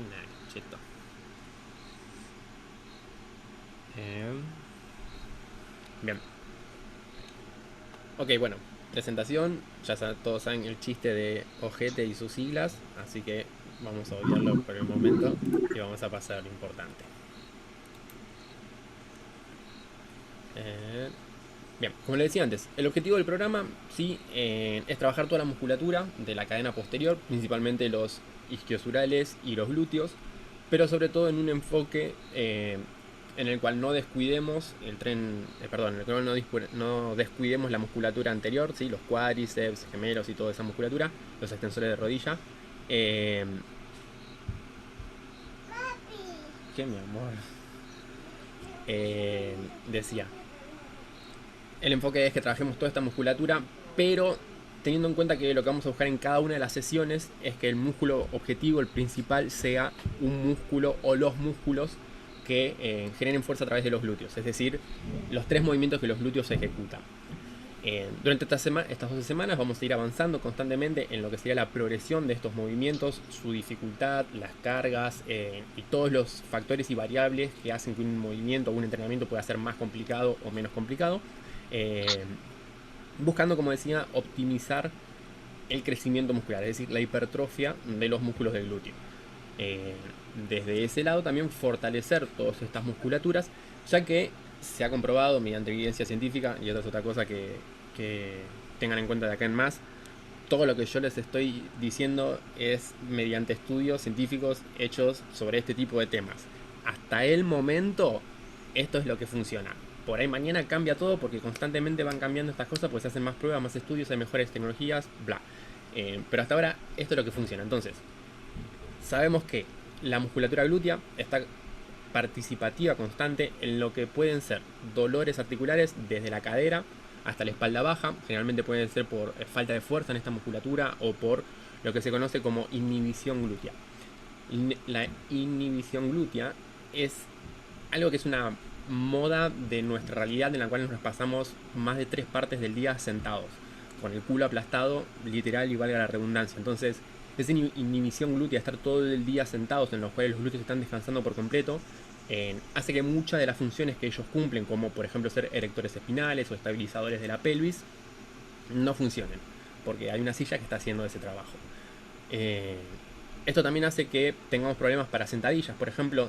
buena, cheto. Eh, bien. Ok, bueno. Presentación. Ya todos saben el chiste de ojete y sus siglas. Así que vamos a obviarlo por el momento. Y vamos a pasar a lo importante. Eh, Bien, como le decía antes, el objetivo del programa sí es trabajar toda la musculatura de la cadena posterior, principalmente los isquiosurales y los glúteos, pero sobre todo en un enfoque en el cual no descuidemos el tren, perdón, en el cual no descuidemos la musculatura anterior, ¿sí? Los cuádriceps, gemelos y toda esa musculatura, los extensores de rodilla. Eh, ¿Qué, mi amor? Decía, el enfoque es que trabajemos toda esta musculatura, pero teniendo en cuenta que lo que vamos a buscar en cada una de las sesiones es que el músculo objetivo, el principal, sea un músculo o los músculos que generen fuerza a través de los glúteos, es decir, los tres movimientos que los glúteos ejecutan. Durante estas 12 semanas vamos a ir avanzando constantemente en lo que sería la progresión de estos movimientos, su dificultad, las cargas y todos los factores y variables que hacen que un movimiento o un entrenamiento pueda ser más complicado o menos complicado. Eh, Buscando, como decía, optimizar el crecimiento muscular, es decir, la hipertrofia de los músculos del glúteo. Eh, Desde ese lado también fortalecer todas estas musculaturas, ya que se ha comprobado mediante evidencia científica, y esta es otra cosa que tengan en cuenta de acá en más, todo lo que yo les estoy diciendo es mediante estudios científicos hechos sobre este tipo de temas. Hasta el momento, esto es lo que funciona. Por ahí mañana cambia todo porque constantemente van cambiando estas cosas, pues se hacen más pruebas, más estudios, hay mejores tecnologías, bla. Pero hasta ahora esto es lo que funciona. Entonces, sabemos que la musculatura glútea está participativa constante en lo que pueden ser dolores articulares desde la cadera hasta la espalda baja. Generalmente pueden ser por falta de fuerza en esta musculatura o por lo que se conoce como inhibición glútea. La inhibición glútea es algo que es una moda de nuestra realidad en la cual nos pasamos más de 3 partes del día sentados, con el culo aplastado, literal y valga la redundancia. Entonces, esa inhibición glútea, estar todo el día sentados en los cuales los glúteos están descansando por completo, hace que muchas de las funciones que ellos cumplen, como por ejemplo ser erectores espinales o estabilizadores de la pelvis, no funcionen, porque hay una silla que está haciendo ese trabajo. Eh, Esto también hace que tengamos problemas para sentadillas. Por ejemplo,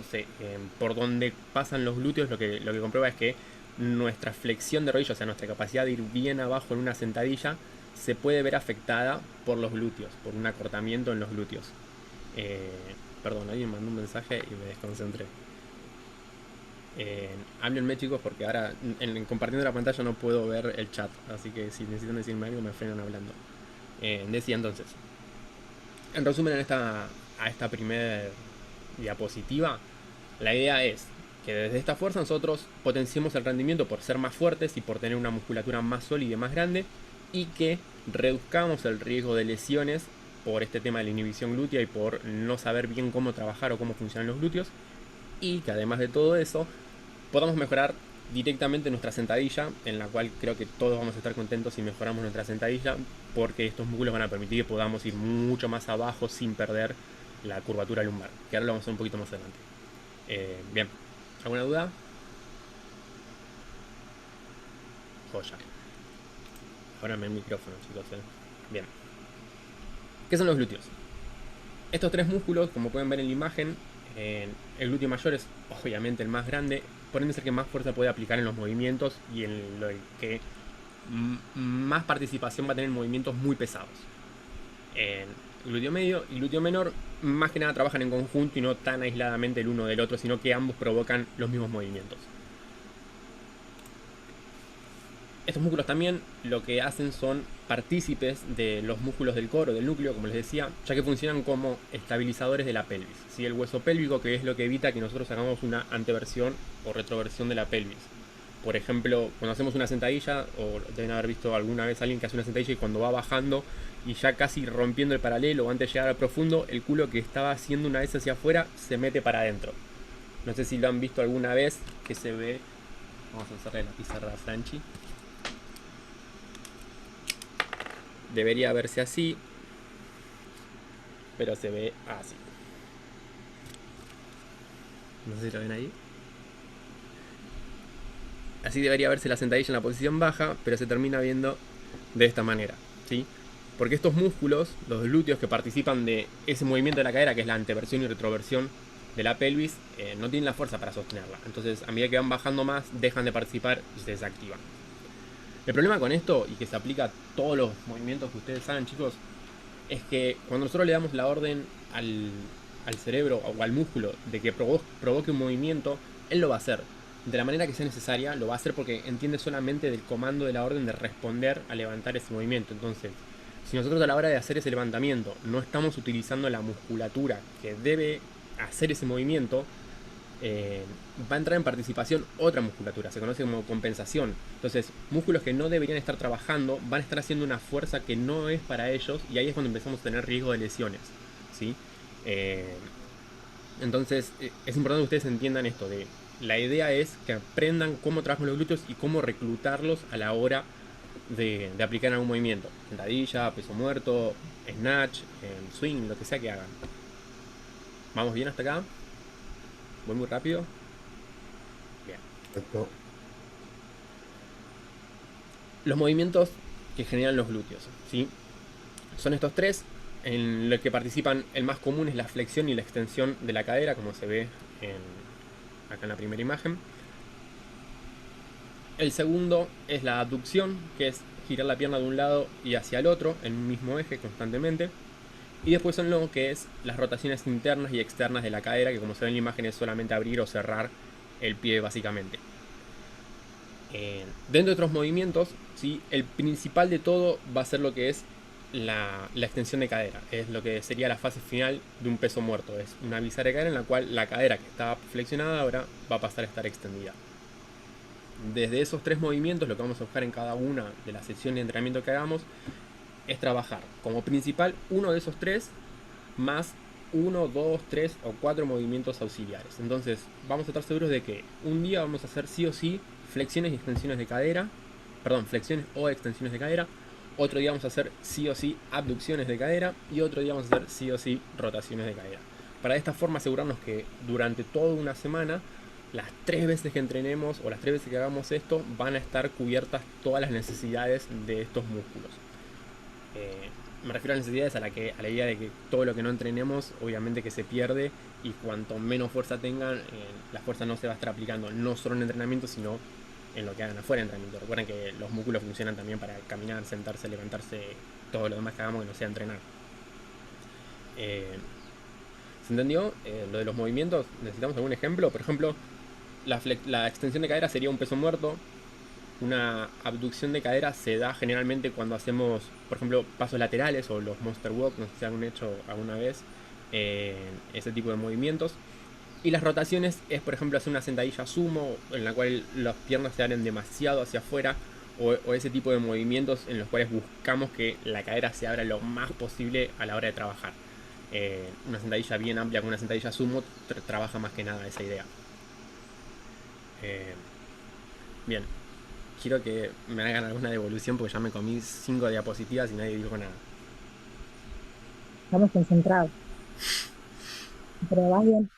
por donde pasan los glúteos, lo que comprueba es que nuestra flexión de rodillas, o sea, nuestra capacidad de ir bien abajo en una sentadilla, se puede ver afectada por los glúteos, por un acortamiento en los glúteos. Eh, Perdón, alguien mandó un mensaje y me desconcentré. Háblenme, chicos, porque ahora compartiendo la pantalla no puedo ver el chat, así que si necesitan decirme algo me frenan hablando. Decía entonces, en resumen, a esta primera diapositiva, la idea es que desde esta fuerza nosotros potenciemos el rendimiento por ser más fuertes y por tener una musculatura más sólida y más grande, y que reduzcamos el riesgo de lesiones por este tema de la inhibición glútea y por no saber bien cómo trabajar o cómo funcionan los glúteos, y que además de todo eso podamos mejorar directamente nuestra sentadilla, en la cual creo que todos vamos a estar contentos si mejoramos nuestra sentadilla, porque estos músculos van a permitir que podamos ir mucho más abajo sin perder la curvatura lumbar, que ahora lo vamos a hacer un poquito más adelante. Bien, ¿alguna duda? Joya. Ahora me el micrófono, chicos. Bien. ¿Qué son los glúteos? Estos tres músculos, como pueden ver en la imagen, el glúteo mayor es obviamente el más grande, por ende es el que más fuerza puede aplicar en los movimientos y en lo que más participación va a tener en movimientos muy pesados. El glúteo medio y glúteo menor más que nada trabajan en conjunto y no tan aisladamente el uno del otro, sino que ambos provocan los mismos movimientos. Estos músculos también lo que hacen son partícipes de los músculos del core, del núcleo, como les decía, ya que funcionan como estabilizadores de la pelvis. ¿Sí? El hueso pélvico, que es lo que evita que nosotros hagamos una anteversión o retroversión de la pelvis. Por ejemplo, cuando hacemos una sentadilla, o deben haber visto alguna vez a alguien que hace una sentadilla y cuando va bajando y ya casi rompiendo el paralelo o antes de llegar al profundo, el culo que estaba haciendo una vez hacia afuera se mete para adentro. No sé si lo han visto alguna vez, que se ve... Vamos a hacerle la pizarra a Franchi. Debería verse así, pero se ve así. No sé si lo ven ahí. Así debería verse la sentadilla en la posición baja, pero se termina viendo de esta manera, ¿sí? Porque estos músculos, los glúteos que participan de ese movimiento de la cadera, que es la anteversión y retroversión de la pelvis, no tienen la fuerza para sostenerla. Entonces, a medida que van bajando más, dejan de participar y se desactivan. El problema con esto, y que se aplica a todos los movimientos que ustedes saben, chicos, es que cuando nosotros le damos la orden al cerebro o al músculo de que provoque un movimiento, él lo va a hacer. De la manera que sea necesaria, lo va a hacer porque entiende solamente del comando de la orden de responder a levantar ese movimiento. Entonces, si nosotros a la hora de hacer ese levantamiento no estamos utilizando la musculatura que debe hacer ese movimiento, va a entrar en participación otra musculatura, se conoce como compensación. Entonces, músculos que no deberían estar trabajando van a estar haciendo una fuerza que no es para ellos, y ahí es cuando empezamos a tener riesgo de lesiones, ¿sí? Entonces, es importante que ustedes entiendan esto, de la idea es que aprendan cómo trabajan los glúteos y cómo reclutarlos a la hora de aplicar algún movimiento. Sentadilla, peso muerto, snatch, swing, lo que sea que hagan. ¿Vamos bien hasta acá? ¿Voy muy rápido? Bien. Perfecto. Los movimientos que generan los glúteos, ¿sí? Son estos tres. En los que participan, el más común es la flexión y la extensión de la cadera, como se ve acá en la primera imagen. El segundo es la abducción, que es girar la pierna de un lado y hacia el otro en un mismo eje constantemente. Y después son lo que es las rotaciones internas y externas de la cadera, que como se ve en la imagen es solamente abrir o cerrar el pie básicamente. Dentro de otros movimientos, ¿sí? El principal de todo va a ser lo que es la extensión de cadera. Es lo que sería la fase final de un peso muerto. Es una bisagra de cadera en la cual la cadera que estaba flexionada ahora va a pasar a estar extendida. Desde esos tres movimientos, lo que vamos a buscar en cada una de las sesiones de entrenamiento que hagamos es trabajar como principal uno de esos tres más 1, 2, 3 o 4 movimientos auxiliares. Entonces vamos a estar seguros de que un día vamos a hacer sí o sí flexiones y extensiones de cadera, perdón, flexiones o extensiones de cadera. Otro día vamos a hacer sí o sí abducciones de cadera y otro día vamos a hacer sí o sí rotaciones de cadera. Para de esta forma asegurarnos que durante toda una semana, las 3 veces que entrenemos o las 3 veces que hagamos esto, van a estar cubiertas todas las necesidades de estos músculos. Me refiero a necesidades a la idea de que todo lo que no entrenemos obviamente que se pierde, y cuanto menos fuerza tengan, la fuerza no se va a estar aplicando no solo en entrenamiento sino en lo que hagan afuera de entrenamiento. Recuerden que los músculos funcionan también para caminar, sentarse, levantarse, todo lo demás que hagamos que no sea entrenar. ¿Se entendió? Lo de los movimientos, ¿necesitamos algún ejemplo? Por ejemplo, la extensión de cadera sería un peso muerto. Una abducción de cadera se da generalmente cuando hacemos, por ejemplo, pasos laterales o los monster walk, no sé si han hecho alguna vez ese tipo de movimientos. Y las rotaciones es, por ejemplo, hacer una sentadilla sumo en la cual las piernas se abren demasiado hacia afuera, o ese tipo de movimientos en los cuales buscamos que la cadera se abra lo más posible a la hora de trabajar. Una sentadilla bien amplia con una sentadilla sumo trabaja más que nada esa idea. Bien, quiero que me hagan alguna devolución porque ya me comí 5 diapositivas y nadie dijo nada. Estamos concentrados. Pero vas bien.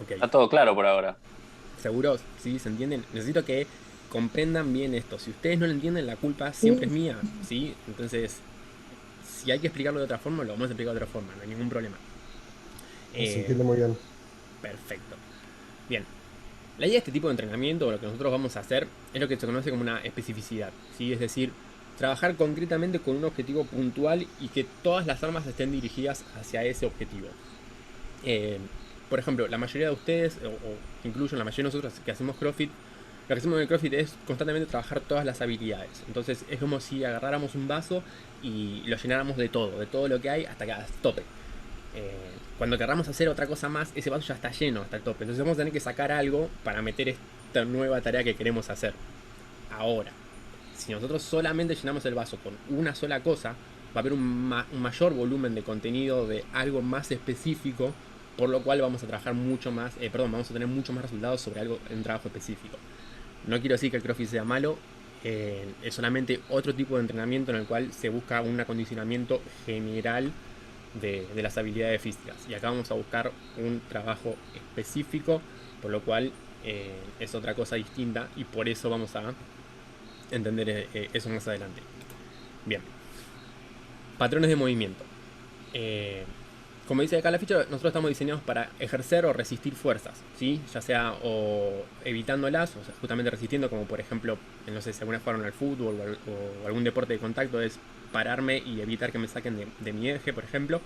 Ok, Está todo claro por ahora. ¿seguros? ¿Sí? ¿Se entienden? Necesito que comprendan bien esto. Si ustedes no lo entienden, la culpa Sí, siempre es mía, ¿sí? Entonces, si hay que explicarlo de otra forma, lo vamos a explicar de otra forma, no hay ningún problema. Se entiende muy bien. Perfecto. Bien. La idea de este tipo de entrenamiento, o lo que nosotros vamos a hacer, es lo que se conoce como una especificidad, ¿sí? Es decir, trabajar concretamente con un objetivo puntual y que todas las armas estén dirigidas hacia ese objetivo. Por ejemplo, la mayoría de ustedes, o incluso la mayoría de nosotros que hacemos CrossFit, lo que hacemos en el CrossFit es constantemente trabajar todas las habilidades. Entonces es como si agarráramos un vaso y lo llenáramos de todo lo que hay hasta que tope. Cuando querramos hacer otra cosa más, ese vaso ya está lleno hasta el tope. Entonces vamos a tener que sacar algo para meter esta nueva tarea que queremos hacer. Ahora, si nosotros solamente llenamos el vaso con una sola cosa, va a haber un mayor volumen de contenido de algo más específico, por lo cual vamos a trabajar mucho más, vamos a tener mucho más resultados sobre algo en un trabajo específico. No quiero decir que el CrossFit sea malo, es solamente otro tipo de entrenamiento en el cual se busca un acondicionamiento general de las habilidades físicas. Y acá vamos a buscar un trabajo específico, por lo cual es otra cosa distinta y por eso vamos a entender eso más adelante. Bien, patrones de movimiento. Como dice acá la ficha, nosotros estamos diseñados para ejercer o resistir fuerzas, ¿sí? Ya sea o evitándolas, o sea, justamente resistiendo, como por ejemplo, no sé si alguna fueron al fútbol o algún deporte de contacto, es pararme y evitar que me saquen de mi eje, por ejemplo.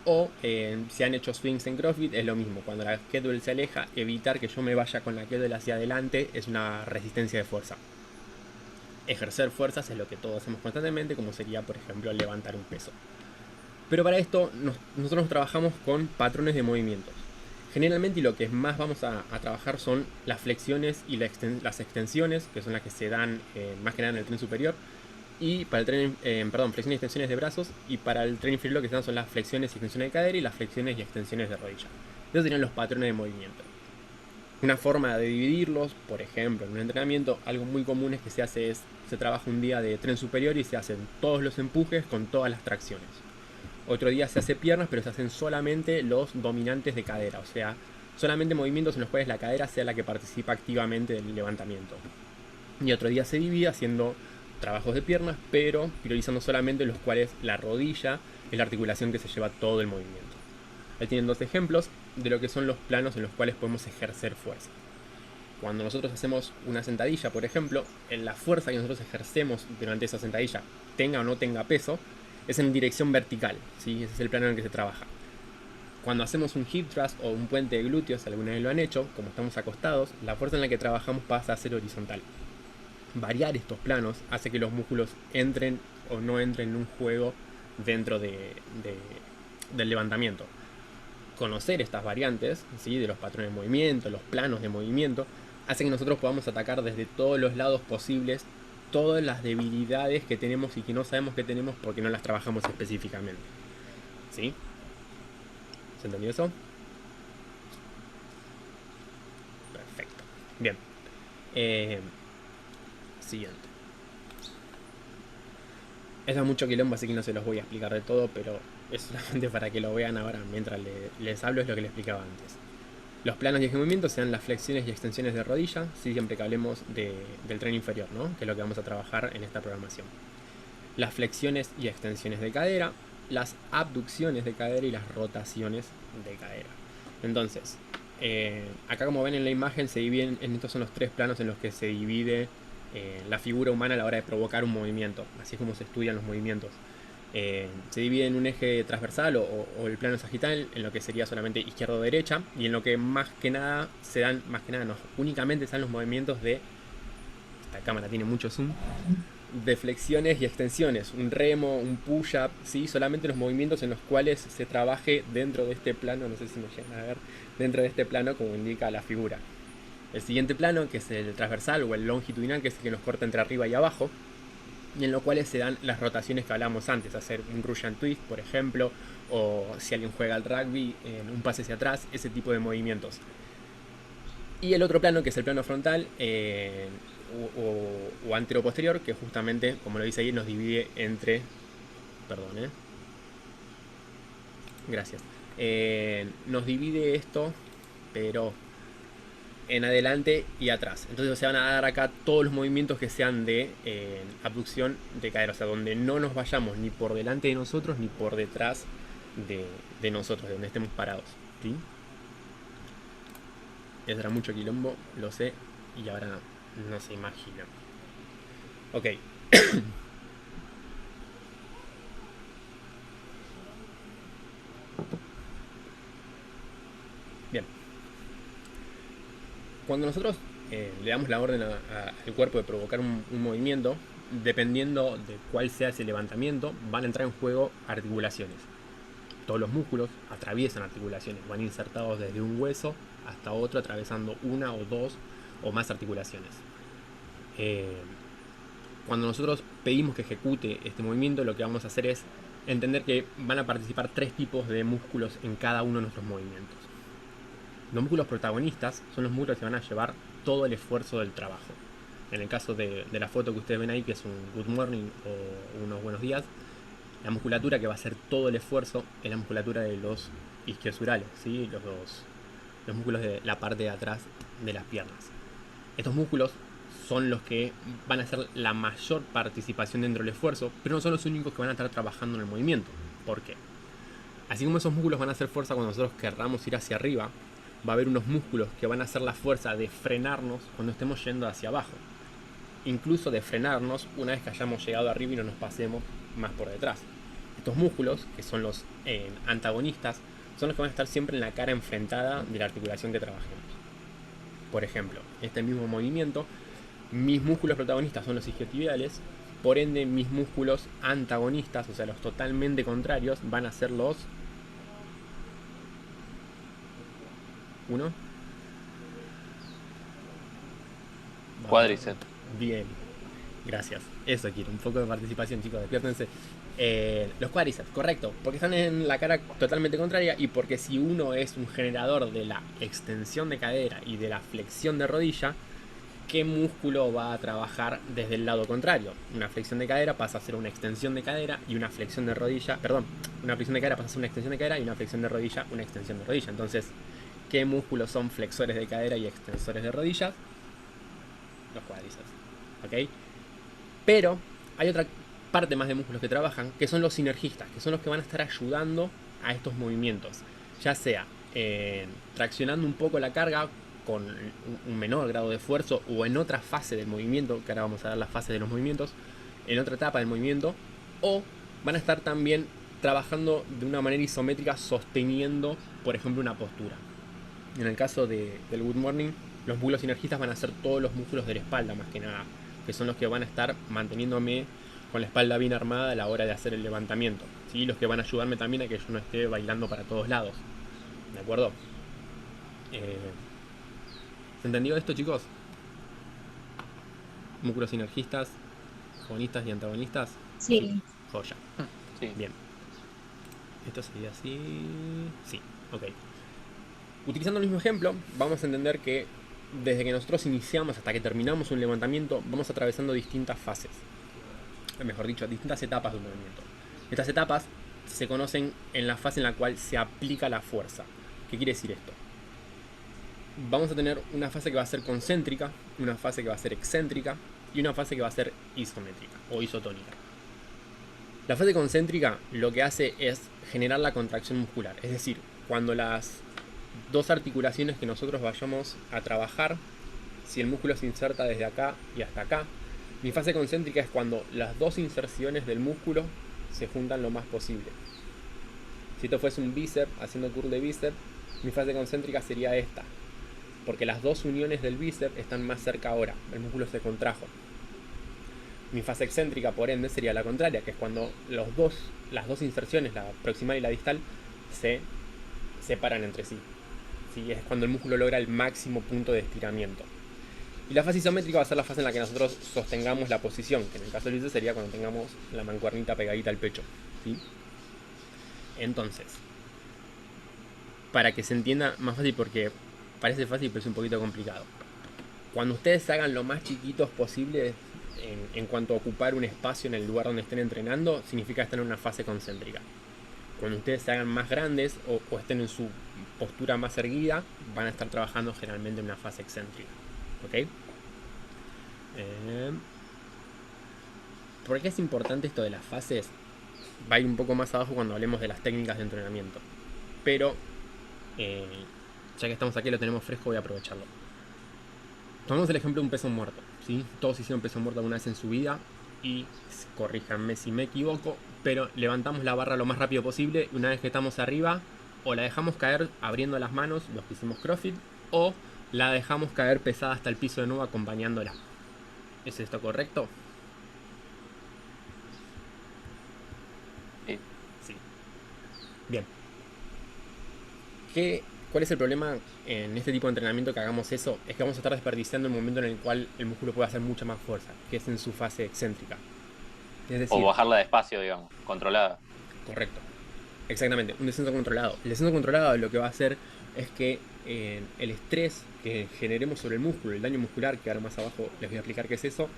O si han hecho swings en CrossFit, es lo mismo. Cuando la kettlebell se aleja, evitar que yo me vaya con la kettlebell hacia adelante es una resistencia de fuerza. Ejercer fuerzas es lo que todos hacemos constantemente, como sería, por ejemplo, levantar un peso. Pero para esto nosotros trabajamos con patrones de movimientos. Generalmente lo que más vamos a trabajar son las flexiones y las extensiones, que son las que se dan más que nada en el tren superior. Y para el tren, flexiones y extensiones de brazos. Y para el tren inferior lo que se dan son las flexiones y extensiones de cadera y las flexiones y extensiones de rodilla. Esos serían los patrones de movimiento. Una forma de dividirlos, por ejemplo, en un entrenamiento, algo muy común es que se trabaja un día de tren superior y se hacen todos los empujes con todas las tracciones. Otro día se hace piernas, pero se hacen solamente los dominantes de cadera, o sea, solamente movimientos en los cuales la cadera sea la que participa activamente del levantamiento. Y otro día se divide haciendo trabajos de piernas, pero priorizando solamente los cuales la rodilla es la articulación que se lleva todo el movimiento. Ahí tienen dos ejemplos de lo que son los planos en los cuales podemos ejercer fuerza. Cuando nosotros hacemos una sentadilla, por ejemplo, en la fuerza que nosotros ejercemos durante esa sentadilla, tenga o no tenga peso, es en dirección vertical, ¿sí? Ese es el plano en el que se trabaja. Cuando hacemos un hip thrust o un puente de glúteos, alguna vez lo han hecho, como estamos acostados, la fuerza en la que trabajamos pasa a ser horizontal. Variar estos planos hace que los músculos entren o no entren en un juego dentro del levantamiento. Conocer estas variantes, ¿sí? De los patrones de movimiento, los planos de movimiento, hace que nosotros podamos atacar desde todos los lados posibles todas las debilidades que tenemos y que no sabemos que tenemos porque no las trabajamos específicamente. ¿Sí? ¿Se entendió eso? Perfecto. Bien. Siguiente. Eso es mucho quilombo, así que no se los voy a explicar de todo, pero es solamente para que lo vean ahora mientras les hablo, es lo que les explicaba antes. Los planos de movimiento sean las flexiones y extensiones de rodilla, siempre que hablemos del tren inferior, ¿no? Que es lo que vamos a trabajar en esta programación. Las flexiones y extensiones de cadera, las abducciones de cadera y las rotaciones de cadera. Entonces, acá como ven en la imagen, se dividen, estos son los tres planos en los que se divide la figura humana a la hora de provocar un movimiento. Así es como se estudian los movimientos. Se divide en un eje transversal o el plano sagital, en lo que sería solamente izquierda o derecha, y en lo que más que nada únicamente se dan los movimientos de, esta cámara tiene mucho zoom, de flexiones y extensiones, un remo, un push-up, ¿sí? Solamente los movimientos en los cuales se trabaje dentro de este plano, no sé si me llegan a ver, dentro de este plano como indica la figura. El siguiente plano, que es el transversal o el longitudinal, que es el que nos corta entre arriba y abajo, y en los cuales se dan las rotaciones que hablábamos antes, hacer un Russian twist, por ejemplo, o si alguien juega al rugby, un pase hacia atrás, ese tipo de movimientos. Y el otro plano, que es el plano frontal o antero-posterior, que justamente, como lo dice ahí, nos divide entre... Perdón, gracias. Nos divide esto, pero en adelante y atrás. Entonces se van a dar acá todos los movimientos que sean de abducción de cadera, o sea, donde no nos vayamos ni por delante de nosotros ni por detrás de nosotros, de donde estemos parados, ¿sí? Eso era mucho quilombo, lo sé, y ahora no se imagina. Ok. Bien. Cuando nosotros le damos la orden al cuerpo de provocar un movimiento, dependiendo de cuál sea ese levantamiento, van a entrar en juego articulaciones. Todos los músculos atraviesan articulaciones, van insertados desde un hueso hasta otro, atravesando una o dos o más articulaciones. Cuando nosotros pedimos que ejecute este movimiento, lo que vamos a hacer es entender que van a participar tres tipos de músculos en cada uno de nuestros movimientos. Los músculos protagonistas son los músculos que van a llevar todo el esfuerzo del trabajo. En el caso de la foto que ustedes ven ahí, que es un good morning o unos buenos días, La musculatura que va a hacer todo el esfuerzo es la musculatura de los isquiosurales, ¿sí? Los músculos de la parte de atrás de las piernas. Estos músculos son los que van a hacer la mayor participación dentro del esfuerzo, pero no son los únicos que van a estar trabajando en el movimiento. ¿Por qué? Así como esos músculos van a hacer fuerza cuando nosotros querramos ir hacia arriba, va a haber unos músculos que van a hacer la fuerza de frenarnos cuando estemos yendo hacia abajo. Incluso de frenarnos una vez que hayamos llegado arriba y no nos pasemos más por detrás. Estos músculos, que son los antagonistas, son los que van a estar siempre en la cara enfrentada de la articulación que trabajemos. Por ejemplo, este mismo movimiento, mis músculos protagonistas son los isquiotibiales, por ende mis músculos antagonistas, o sea los totalmente contrarios, van a ser los... ¿Uno? Cuádriceps. Bien, gracias. Eso quiero, un poco de participación, chicos, despiértense. Los cuádriceps, correcto, porque están en la cara totalmente contraria y porque si uno es un generador de la extensión de cadera y de la flexión de rodilla, ¿qué músculo va a trabajar desde el lado contrario? Una flexión de cadera pasa a ser una extensión de cadera y una flexión de rodilla, perdón, una flexión de cadera pasa a ser una extensión de cadera y una flexión de rodilla, una extensión de rodilla. Entonces, ¿qué músculos son flexores de cadera y extensores de rodillas? Los cuádriceps, ¿ok? Pero hay otra parte más de músculos que trabajan, que son los sinergistas, que son los que van a estar ayudando a estos movimientos, ya sea traccionando un poco la carga con un menor grado de esfuerzo o en otra fase del movimiento, que ahora vamos a ver la fase de los movimientos, en otra etapa del movimiento, o van a estar también trabajando de una manera isométrica sosteniendo, por ejemplo, una postura. En el caso del Good Morning, los músculos sinergistas van a ser todos los músculos de la espalda, más que nada, que son los que van a estar manteniéndome con la espalda bien armada a la hora de hacer el levantamiento, ¿sí? Los que van a ayudarme también a que yo no esté bailando para todos lados, ¿de acuerdo? ¿Se entendió esto, chicos? Músculos sinergistas, agonistas y antagonistas. Sí. Joya. Sí. Bien. Esto sería así. Sí, ok. Utilizando el mismo ejemplo, vamos a entender que desde que nosotros iniciamos hasta que terminamos un levantamiento, vamos atravesando distintas fases. Mejor dicho, distintas etapas de un movimiento. Estas etapas se conocen en la fase en la cual se aplica la fuerza. ¿Qué quiere decir esto? Vamos a tener una fase que va a ser concéntrica, una fase que va a ser excéntrica y una fase que va a ser isométrica o isotónica. La fase concéntrica lo que hace es generar la contracción muscular, es decir, cuando las dos articulaciones que nosotros vayamos a trabajar, si el músculo se inserta desde acá y hasta acá, mi fase concéntrica es cuando las dos inserciones del músculo se juntan lo más posible. Si esto fuese un bíceps, haciendo curl de bíceps, mi fase concéntrica sería esta, porque las dos uniones del bíceps están más cerca ahora, el músculo se contrajo. Mi fase excéntrica, por ende, sería la contraria, que es cuando las dos inserciones, la proximal y la distal, se separan entre sí. ¿Sí? Es cuando el músculo logra el máximo punto de estiramiento. Y la fase isométrica va a ser la fase en la que nosotros sostengamos la posición, que en el caso del bíceps sería cuando tengamos la mancuernita pegadita al pecho, ¿sí? Entonces, para que se entienda más fácil, porque parece fácil pero es un poquito complicado. Cuando ustedes se hagan lo más chiquitos posible en cuanto a ocupar un espacio en el lugar donde estén entrenando, significa estar en una fase concéntrica. Cuando ustedes se hagan más grandes o estén en su postura más erguida, van a estar trabajando generalmente en una fase excéntrica. ¿Ok? ¿Por qué es importante esto de las fases? Va a ir un poco más abajo cuando hablemos de las técnicas de entrenamiento. Pero, ya que estamos aquí, lo tenemos fresco, voy a aprovecharlo. Tomamos el ejemplo de un peso muerto, ¿sí? Todos hicieron peso muerto alguna vez en su vida y, corríjanme si me equivoco, pero levantamos la barra lo más rápido posible y una vez que estamos arriba, o la dejamos caer abriendo las manos, los que hicimos CrossFit, o la dejamos caer pesada hasta el piso de nuevo acompañándola. ¿Es esto correcto? Sí. Sí. Bien. ¿Cuál es el problema en este tipo de entrenamiento que hagamos eso? Es que vamos a estar desperdiciando el momento en el cual el músculo puede hacer mucha más fuerza, que es en su fase excéntrica. Es decir, O bajarla despacio, digamos, controlada. correcto. Exactamente, un descenso controlado. El descenso controlado lo que va a hacer es que el estrés que generemos sobre el músculo, el daño muscular, que ahora más abajo les voy a explicar qué es eso,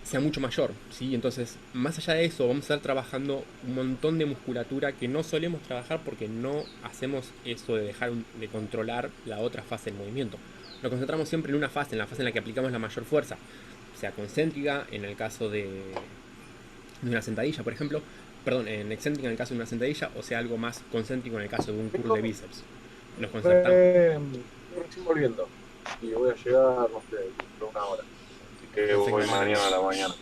sea mucho mayor, ¿sí? Entonces, más allá de eso, vamos a estar trabajando un montón de musculatura que no solemos trabajar porque no hacemos eso de dejar de controlar la otra fase del movimiento. Nos concentramos siempre en una fase, en la fase en la que aplicamos la mayor fuerza, sea concéntrica en el caso de una sentadilla, por ejemplo, perdón, en excéntrica en el caso de una sentadilla, o sea algo más concéntrico en el caso de un curl de bíceps. Nos concertamos. Estoy recién volviendo y voy a llegar, no sé, dentro de una hora. Así que voy mañana a la mañana.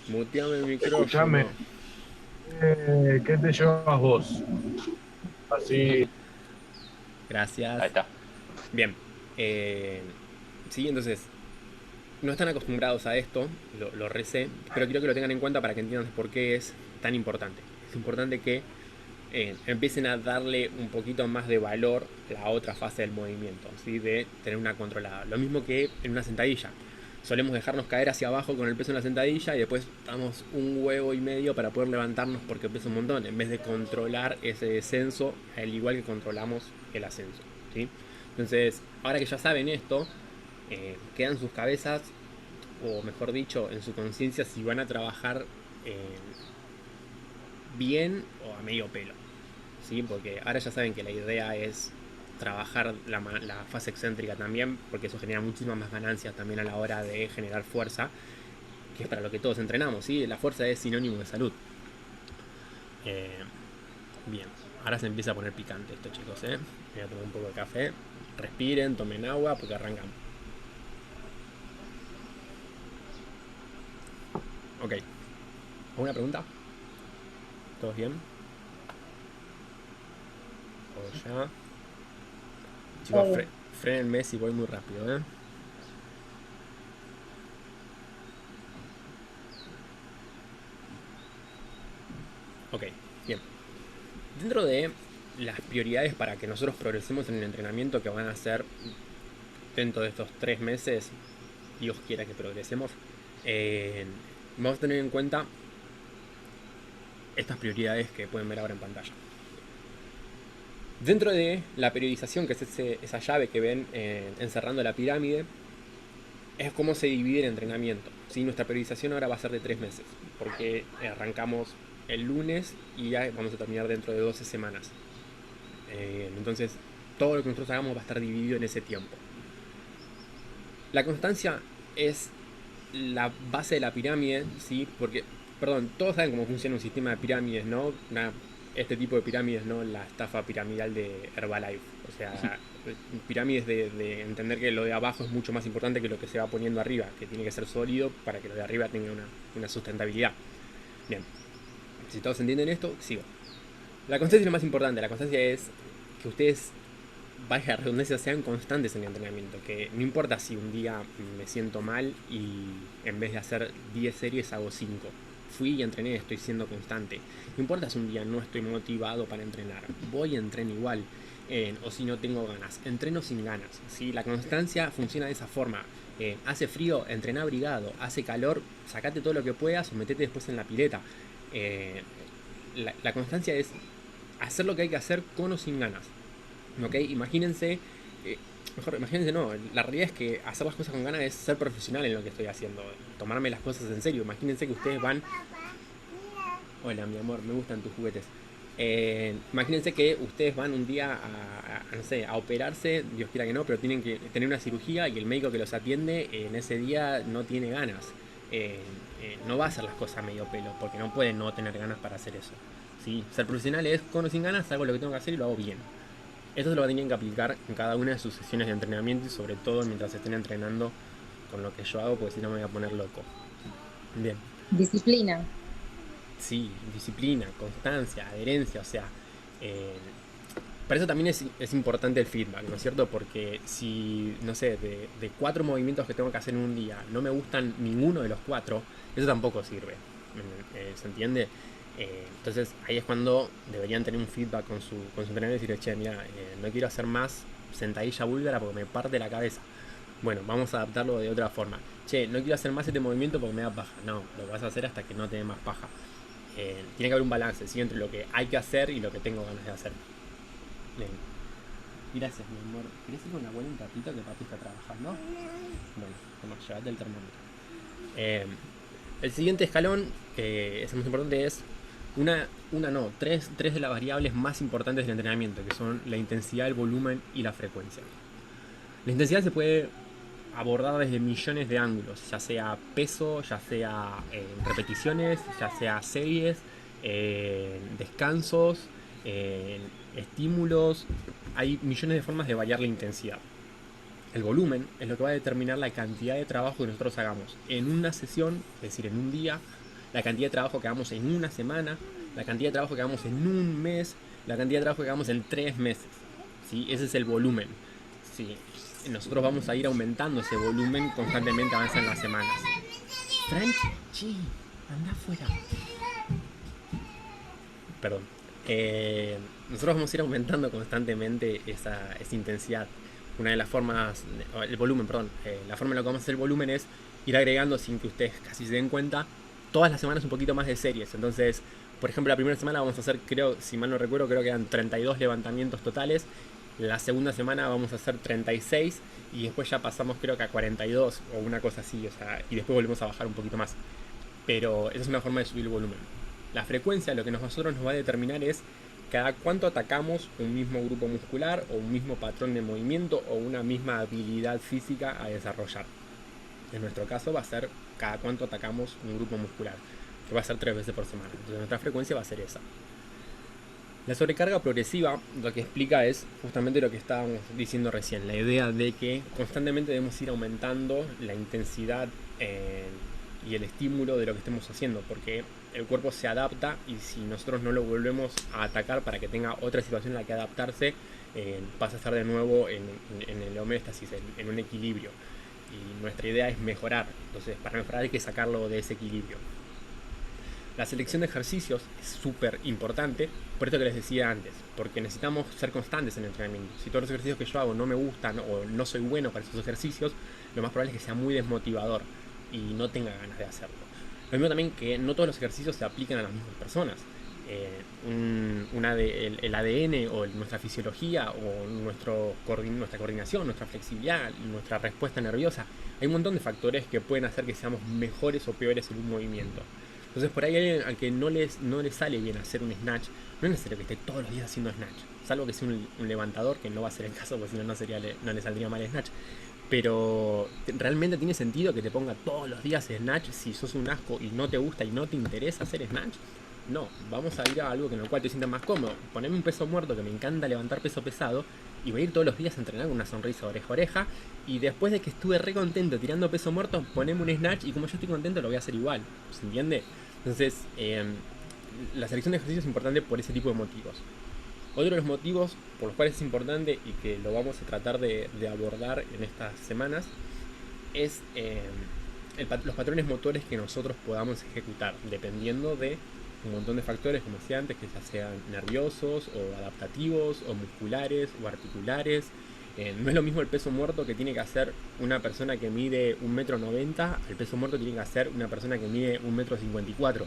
Muteame el micrófono. Escuchame, ¿qué te llevas vos? Así. Gracias. Ahí está. Bien. Sí, entonces, no están acostumbrados a esto, lo recé, pero quiero que lo tengan en cuenta para que entiendan por qué es tan importante. Es importante que empiecen a darle un poquito más de valor a la otra fase del movimiento, ¿sí? De tener una controlada. Lo mismo que en una sentadilla. Solemos dejarnos caer hacia abajo con el peso en la sentadilla y después damos un huevo y medio para poder levantarnos porque pesa un montón, en vez de controlar ese descenso al igual que controlamos el ascenso, ¿sí? Entonces, ahora que ya saben esto, queda en sus cabezas, o mejor dicho, en su conciencia, si van a trabajar bien o a medio pelo, ¿sí? Porque ahora ya saben que la idea es trabajar la fase excéntrica también, porque eso genera muchísimas más ganancias también a la hora de generar fuerza, que es para lo que todos entrenamos, ¿sí? La fuerza es sinónimo de salud. Bien, ahora se empieza a poner picante esto, chicos, ¿eh? Voy a tomar un poco de café, respiren, tomen agua, porque arrancamos. Ok, ¿alguna pregunta? ¿Todos bien? O ya. Chicos, frenenme si voy muy rápido, ¿eh? Ok, bien. Dentro de las prioridades para que nosotros progresemos en el entrenamiento, que van a ser dentro de estos 3 meses, Dios quiera que progresemos, vamos a tener en cuenta estas prioridades que pueden ver ahora en pantalla. Dentro de la periodización, que es esa llave que ven encerrando la pirámide, es cómo se divide el entrenamiento, ¿sí? Nuestra periodización ahora va a ser de 3 meses, porque arrancamos el lunes y ya vamos a terminar dentro de 12 semanas. Entonces, todo lo que nosotros hagamos va a estar dividido en ese tiempo. La constancia es la base de la pirámide, ¿sí? Porque, perdón, todos saben cómo funciona un sistema de pirámides, ¿no? Este tipo de pirámides, ¿no? La estafa piramidal de Herbalife. O sea, pirámides de entender que lo de abajo es mucho más importante que lo que se va poniendo arriba, que tiene que ser sólido para que lo de arriba tenga una sustentabilidad. Bien, si todos entienden esto, sigo. La constancia es lo más importante. La constancia es que ustedes, vaya redundancia, sean constantes en el entrenamiento. Que no importa si un día me siento mal y en vez de hacer 10 series hago 5. Fui y entrené, estoy siendo constante. No importa si un día no estoy motivado para entrenar, voy y entreno igual. O si no tengo ganas, entreno sin ganas, ¿sí? La constancia funciona de esa forma. Hace frío, entrená abrigado. Hace calor, sacate todo lo que puedas o metete después en la pileta. La constancia es hacer lo que hay que hacer con o sin ganas. ¿Ok? Imagínense, mejor imagínense no, la realidad es que hacer las cosas con ganas es ser profesional en lo que estoy haciendo, tomarme las cosas en serio. Imagínense que ustedes van... Hola mi amor, me gustan tus juguetes. Imagínense que ustedes van un día no sé, a operarse, Dios quiera que no, pero tienen que tener una cirugía y el médico que los atiende en ese día no tiene ganas. No va a hacer las cosas a medio pelo, porque no puede no tener ganas para hacer eso, ¿sí? Ser profesional es con o sin ganas, hago lo que tengo que hacer y lo hago bien. Esto se lo tienen que aplicar en cada una de sus sesiones de entrenamiento y sobre todo mientras estén entrenando con lo que yo hago, porque si no me voy a poner loco. Bien. Disciplina. Sí, disciplina, constancia, adherencia, o sea, para eso también es importante el feedback, ¿no es cierto? Porque si, no sé, de 4 movimientos que tengo que hacer en un día, no me gustan ninguno de los 4, eso tampoco sirve, ¿se entiende? Entonces ahí es cuando deberían tener un feedback con su entrenador y decirle, che, mira, no quiero hacer más sentadilla búlgara porque me parte la cabeza. Bueno, vamos a adaptarlo de otra forma. Che, no quiero hacer más este movimiento porque me da paja. No, lo vas a hacer hasta que no te dé más paja. Tiene que haber un balance, ¿sí? Entre lo que hay que hacer y lo que tengo ganas de hacer. Bien. Gracias, mi amor. ¿Querés ir con la abuela un ratito que papi está trabajando? Bueno, toma, llévate el termómetro. Eh, el siguiente escalón, que es el más importante, es tres de las variables más importantes del entrenamiento, que son la intensidad, el volumen y la frecuencia. La intensidad se puede abordar desde millones de ángulos, ya sea peso, ya sea repeticiones, ya sea series, descansos, estímulos. Hay millones de formas de variar la intensidad. El volumen es lo que va a determinar la cantidad de trabajo que nosotros hagamos en una sesión, es decir, en un día, la cantidad de trabajo que hagamos en una semana, la cantidad de trabajo que hagamos en un mes, la cantidad de trabajo que hagamos en 3 meses. ¿Sí? Ese es el volumen. ¿Sí? Nosotros vamos a ir aumentando ese volumen constantemente, avanza en las semanas. Frank, sí, anda afuera. Perdón. Nosotros vamos a ir aumentando constantemente esa intensidad. Una de las formas, el volumen, perdón, la forma en la que vamos a hacer el volumen es ir agregando, sin que ustedes casi se den cuenta, todas las semanas un poquito más de series. Entonces, por ejemplo, la primera semana vamos a hacer, creo, si mal no recuerdo, creo que eran 32 levantamientos totales. La segunda semana vamos a hacer 36 y después ya pasamos creo que a 42 o una cosa así, o sea, y después volvemos a bajar un poquito más. Pero esa es una forma de subir el volumen. La frecuencia, lo que nosotros nos va a determinar es cada cuánto atacamos un mismo grupo muscular o un mismo patrón de movimiento o una misma habilidad física a desarrollar. En nuestro caso va a ser cada cuánto atacamos un grupo muscular, que va a ser 3 veces por semana. Entonces nuestra frecuencia va a ser esa. La sobrecarga progresiva lo que explica es justamente lo que estábamos diciendo recién, la idea de que constantemente debemos ir aumentando la intensidad y el estímulo de lo que estemos haciendo, porque el cuerpo se adapta y si nosotros no lo volvemos a atacar para que tenga otra situación en la que adaptarse, pasa a estar de nuevo en el homeostasis, en un equilibrio. Y nuestra idea es mejorar, entonces para mejorar hay que sacarlo de ese equilibrio. La selección de ejercicios es súper importante, por esto que les decía antes, porque necesitamos ser constantes en el entrenamiento. Si todos los ejercicios que yo hago no me gustan o no soy bueno para esos ejercicios, lo más probable es que sea muy desmotivador y no tenga ganas de hacerlo. Lo mismo también que no todos los ejercicios se aplican a las mismas personas. El ADN o nuestra fisiología o nuestra coordinación, nuestra flexibilidad, nuestra respuesta nerviosa, hay un montón de factores que pueden hacer que seamos mejores o peores en un movimiento. Entonces por ahí hay alguien al que no le sale bien hacer un snatch, no es necesario que esté todos los días haciendo snatch, salvo que sea un levantador, que no va a ser el caso, porque si no no le saldría mal snatch. Pero realmente tiene sentido que te ponga todos los días snatch si sos un asco y no te gusta y no te interesa hacer snatch. No, vamos a ir a algo en el cual te sientas más cómodo. Poneme un peso muerto, que me encanta levantar peso pesado, y voy a ir todos los días a entrenar con una sonrisa oreja a oreja. Y después de que estuve re contento tirando peso muerto, poneme un snatch y como yo estoy contento lo voy a hacer igual. ¿Se entiende? Entonces, la selección de ejercicios es importante por ese tipo de motivos. Otro de los motivos por los cuales es importante y que lo vamos a tratar de abordar en estas semanas es los patrones motores que nosotros podamos ejecutar, dependiendo de un montón de factores, como decía antes, que ya sean nerviosos o adaptativos o musculares o articulares. No es lo mismo el peso muerto que tiene que hacer una persona que mide 1,90 m al peso muerto que tiene que hacer una persona que mide 1,54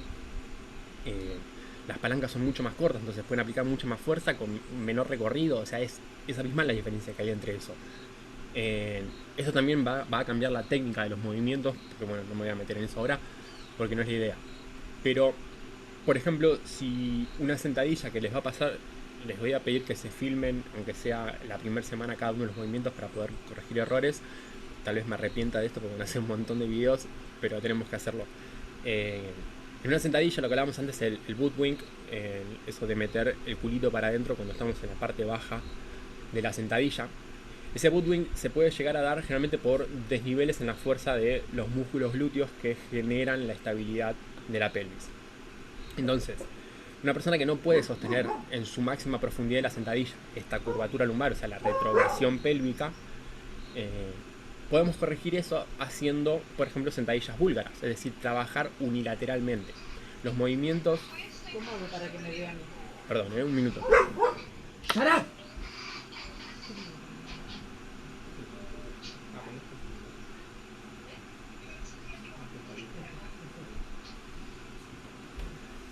m. Las palancas son mucho más cortas, entonces pueden aplicar mucha más fuerza con menor recorrido, o sea, es abismal la diferencia que hay entre eso. Eso también va a cambiar la técnica de los movimientos, porque bueno, no me voy a meter en eso ahora, porque no es la idea. Pero, por ejemplo, si una sentadilla que les va a pasar, les voy a pedir que se filmen, aunque sea la primera semana cada uno de los movimientos para poder corregir errores. Tal vez me arrepienta de esto porque me hace un montón de videos, pero tenemos que hacerlo. En una sentadilla, lo que hablábamos antes, el boot wing, eso de meter el culito para adentro cuando estamos en la parte baja de la sentadilla. Ese boot wing se puede llegar a dar generalmente por desniveles en la fuerza de los músculos glúteos que generan la estabilidad de la pelvis. Entonces, una persona que no puede sostener en su máxima profundidad de la sentadilla esta curvatura lumbar, o sea, la retroversión pélvica, podemos corregir eso haciendo, por ejemplo, sentadillas búlgaras, es decir, trabajar unilateralmente. Los movimientos... ¿Cómo hago para que me vean? Perdón, un minuto. ¡Para!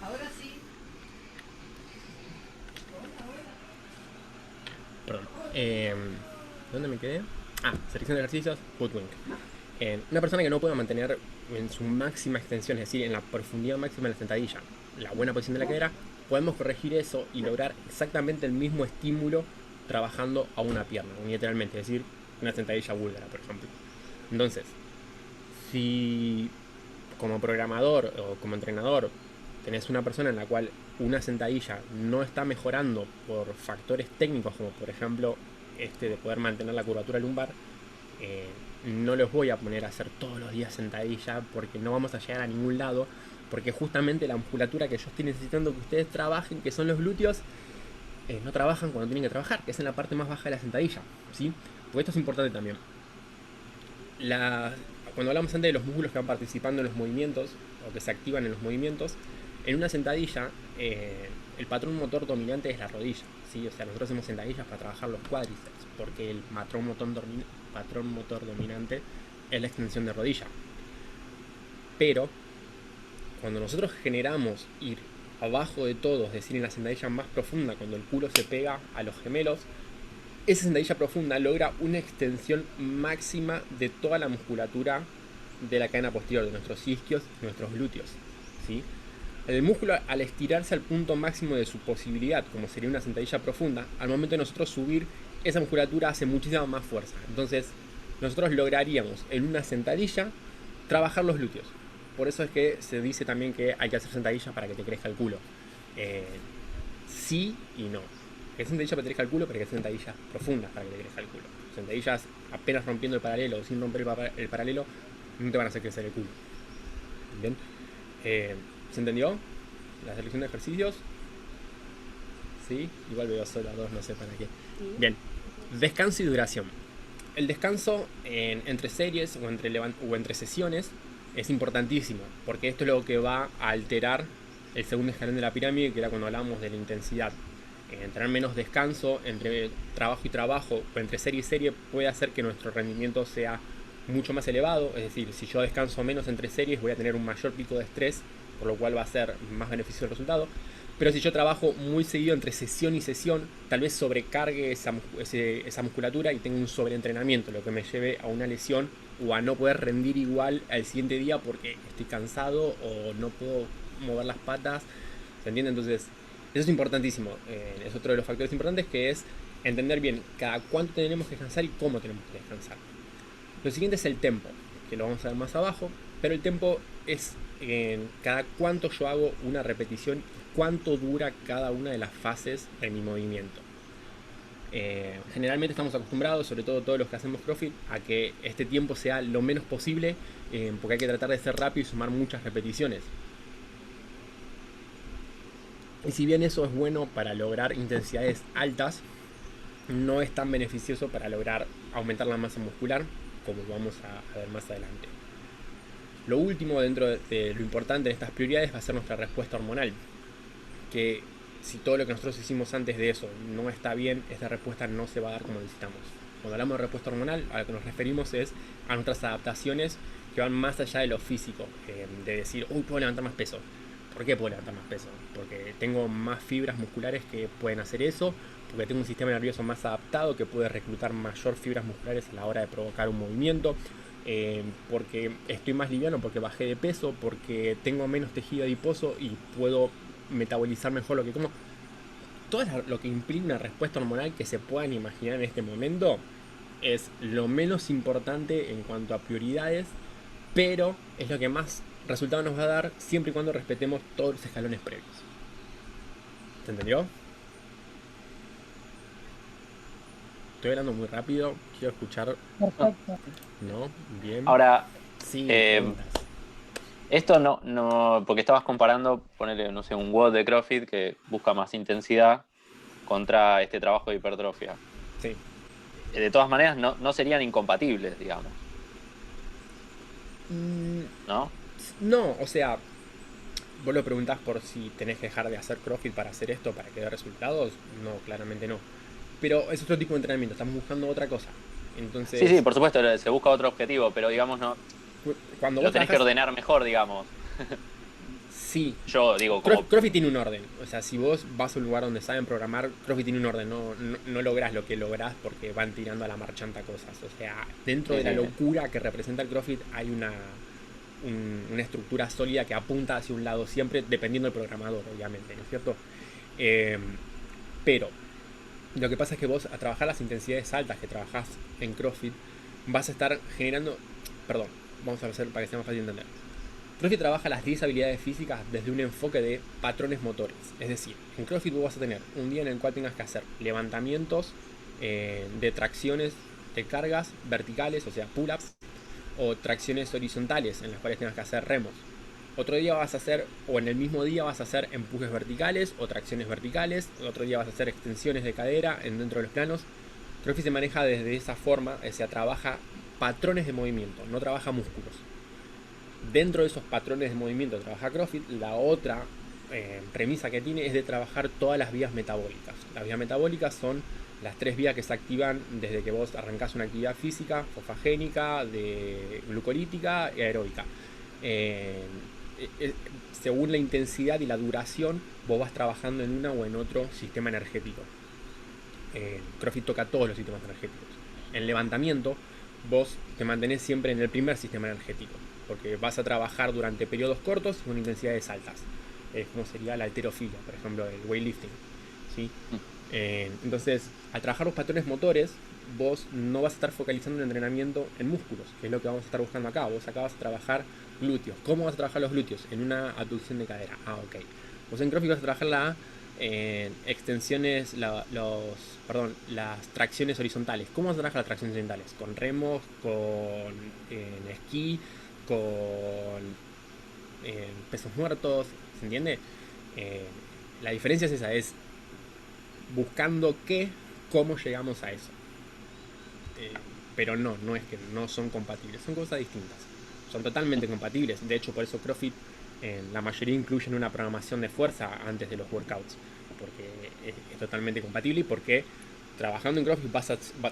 Ahora sí. Perdón. ¿Dónde me quedé? Selección de ejercicios, boot wing. Una persona que no pueda mantener en su máxima extensión, es decir, en la profundidad máxima de la sentadilla, la buena posición de la cadera, podemos corregir eso y lograr exactamente el mismo estímulo trabajando a una pierna, unilateralmente, es decir, una sentadilla búlgara, por ejemplo. Entonces, si como programador o como entrenador tenés una persona en la cual una sentadilla no está mejorando por factores técnicos, como por ejemplo de poder mantener la curvatura lumbar, no los voy a poner a hacer todos los días sentadilla porque no vamos a llegar a ningún lado, porque justamente la musculatura que yo estoy necesitando que ustedes trabajen, que son los glúteos, no trabajan cuando tienen que trabajar, que es en la parte más baja de la sentadilla, ¿sí? Porque esto es importante también. Cuando hablamos antes de los músculos que van participando en los movimientos o que se activan en los movimientos, en una sentadilla el patrón motor dominante es la rodilla, ¿sí? O sea, nosotros hacemos sentadillas para trabajar los cuádriceps, porque el patrón motor dominante es la extensión de rodilla. Pero cuando nosotros generamos ir abajo de todo, es decir, en la sentadilla más profunda, cuando el culo se pega a los gemelos, esa sentadilla profunda logra una extensión máxima de toda la musculatura de la cadena posterior, de nuestros isquios y nuestros glúteos, ¿sí? El músculo, al estirarse al punto máximo de su posibilidad, como sería una sentadilla profunda, al momento de nosotros subir, esa musculatura hace muchísima más fuerza. Entonces, nosotros lograríamos en una sentadilla trabajar los glúteos. Por eso es que se dice también que hay que hacer sentadillas para que te crezca el culo. Sí y no. Hay sentadillas para que te crezca el culo, pero hay que hacer sentadillas profundas para que te crezca el culo. Sentadillas apenas rompiendo el paralelo o sin romper el paralelo, no te van a hacer crecer el culo. ¿Bien? ¿Se entendió? La selección de ejercicios. ¿Sí? Igual veo solo a dos, no sé para qué. Bien. Descanso y duración. El descanso entre series o entre sesiones es importantísimo, porque esto es lo que va a alterar el segundo escalón de la pirámide, que era cuando hablábamos de la intensidad. Tener menos descanso entre trabajo y trabajo, o entre serie y serie, puede hacer que nuestro rendimiento sea mucho más elevado. Es decir, si yo descanso menos entre series, voy a tener un mayor pico de estrés, por lo cual va a ser más beneficioso el resultado. Pero si yo trabajo muy seguido entre sesión y sesión, tal vez sobrecargue esa musculatura y tenga un sobreentrenamiento, lo que me lleve a una lesión o a no poder rendir igual al siguiente día porque estoy cansado o no puedo mover las patas. ¿Se entiende? Entonces, eso es importantísimo. Es otro de los factores importantes, que es entender bien cada cuánto tenemos que descansar y cómo tenemos que descansar. Lo siguiente es el tempo, que lo vamos a ver más abajo, pero el tempo es cada cuánto yo hago una repetición y cuánto dura cada una de las fases de mi movimiento. Generalmente estamos acostumbrados, sobre todo todos los que hacemos CrossFit, a que este tiempo sea lo menos posible, porque hay que tratar de ser rápido y sumar muchas repeticiones. Y si bien eso es bueno para lograr intensidades altas, no es tan beneficioso para lograr aumentar la masa muscular, como vamos a ver más adelante. Lo último dentro de lo importante de estas prioridades va a ser nuestra respuesta hormonal, que si todo lo que nosotros hicimos antes de eso no está bien, esta respuesta no se va a dar como necesitamos. Cuando hablamos de respuesta hormonal, a lo que nos referimos es a nuestras adaptaciones que van más allá de lo físico, de decir, uy, puedo levantar más peso. ¿Por qué puedo levantar más peso? Porque tengo más fibras musculares que pueden hacer eso, porque tengo un sistema nervioso más adaptado que puede reclutar mayor fibras musculares a la hora de provocar un movimiento, porque estoy más liviano, porque bajé de peso, porque tengo menos tejido adiposo y puedo metabolizar mejor lo que como. Todo lo que implica una respuesta hormonal que se puedan imaginar en este momento es lo menos importante en cuanto a prioridades, pero es lo que más resultado nos va a dar siempre y cuando respetemos todos los escalones previos. ¿Se entendió? Estoy hablando muy rápido, quiero escuchar. Perfecto. ¿No? Bien. Ahora, Sí, esto no, porque estabas comparando, ponerle, no sé, un WOD de CrossFit que busca más intensidad contra este trabajo de hipertrofia. sí. De todas maneras, no serían incompatibles, digamos, ¿no? No, o sea, vos lo preguntás por si tenés que dejar de hacer CrossFit para hacer esto, para que dé resultados. No, claramente no. Pero es otro tipo de entrenamiento, estamos buscando otra cosa. Entonces, Sí, por supuesto, se busca otro objetivo, pero digamos, no, cuando lo vos tenés que trabajás, ordenar mejor, digamos. Sí, Yo digo, como CrossFit tiene un orden. O sea, si vos vas a un lugar donde saben programar, CrossFit tiene un orden. No lográs lo que lográs porque van tirando a la marchanta cosas. O sea, dentro Sí, de la sí. locura que representa el CrossFit hay una estructura sólida que apunta hacia un lado siempre, dependiendo del programador, obviamente, ¿no es cierto? Eh, pero lo que pasa es que vos, a trabajar las intensidades altas que trabajás en CrossFit, vas a estar generando. Perdón, vamos a hacer para que sea más fácil de entender. CrossFit trabaja las 10 habilidades físicas desde un enfoque de patrones motores. Es decir, en CrossFit vos vas a tener un día en el cual tengas que hacer levantamientos de tracciones de cargas verticales, o sea, pull-ups, o tracciones horizontales en las cuales tengas que hacer remos. Otro día vas a hacer, o en el mismo día vas a hacer empujes verticales o tracciones verticales. Otro día vas a hacer extensiones de cadera dentro de los planos. CrossFit se maneja desde esa forma, o sea, trabaja patrones de movimiento, no trabaja músculos. Dentro de esos patrones de movimiento que trabaja CrossFit, la otra premisa que tiene es de trabajar todas las vías metabólicas. Las vías metabólicas son las 3 vías que se activan desde que vos arrancás una actividad física, fosfagénica, de glucolítica y aeróbica. Según la intensidad y la duración, vos vas trabajando en una o en otro sistema energético. CrossFit toca todos los sistemas energéticos. En levantamiento, vos te mantenés siempre en el primer sistema energético, porque vas a trabajar durante periodos cortos y con intensidades altas, como sería la halterofilia, por ejemplo, el weightlifting, ¿sí? Entonces, al trabajar los patrones motores, vos no vas a estar focalizando el entrenamiento en músculos, que es lo que vamos a estar buscando acá. Vos acá vas a trabajar glúteos. ¿Cómo vas a trabajar los glúteos? En una abducción de cadera. Ok. Vos en CrossFit vas a trabajar las extensiones, las tracciones horizontales. ¿Cómo vas a trabajar las tracciones horizontales? Con remos, con esquí, con pesos muertos, ¿se entiende? La diferencia es esa, es buscando cómo llegamos a eso. Pero no es que no son compatibles, son cosas distintas. Son totalmente compatibles. De hecho, por eso CrossFit la mayoría incluyen una programación de fuerza antes de los workouts, porque es totalmente compatible y porque trabajando en CrossFit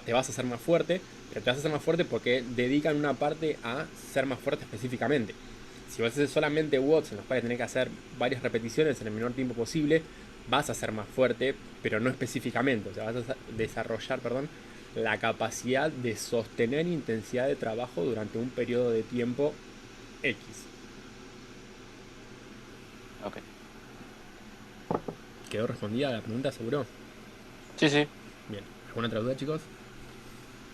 te vas a hacer más fuerte, pero te vas a hacer más fuerte porque dedican una parte a ser más fuerte específicamente. Si vos haces solamente watts en los cuales tenés que hacer varias repeticiones en el menor tiempo posible, vas a ser más fuerte, pero no específicamente. O sea, vas a desarrollar, la capacidad de sostener intensidad de trabajo durante un periodo de tiempo X. Ok. ¿Quedó respondida la pregunta, seguro? Sí, sí. Bien. ¿Alguna otra duda, chicos?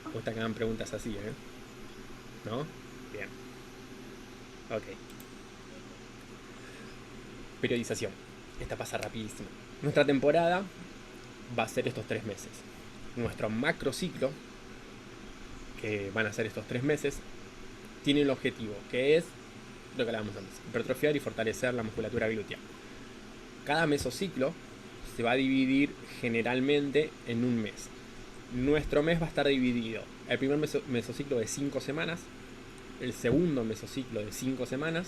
Me gusta que hagan preguntas así, ¿eh? ¿No? Bien. Ok. Periodización. Esta pasa rapidísimo. Nuestra temporada va a ser estos 3 meses. Nuestro macrociclo, que van a ser estos 3 meses, tiene el objetivo, que es lo que hablábamos antes: hipertrofiar y fortalecer la musculatura glútea. Cada mesociclo se va a dividir generalmente en un mes. Nuestro mes va a estar dividido: el primer mesociclo de 5 semanas, el segundo mesociclo de 5 semanas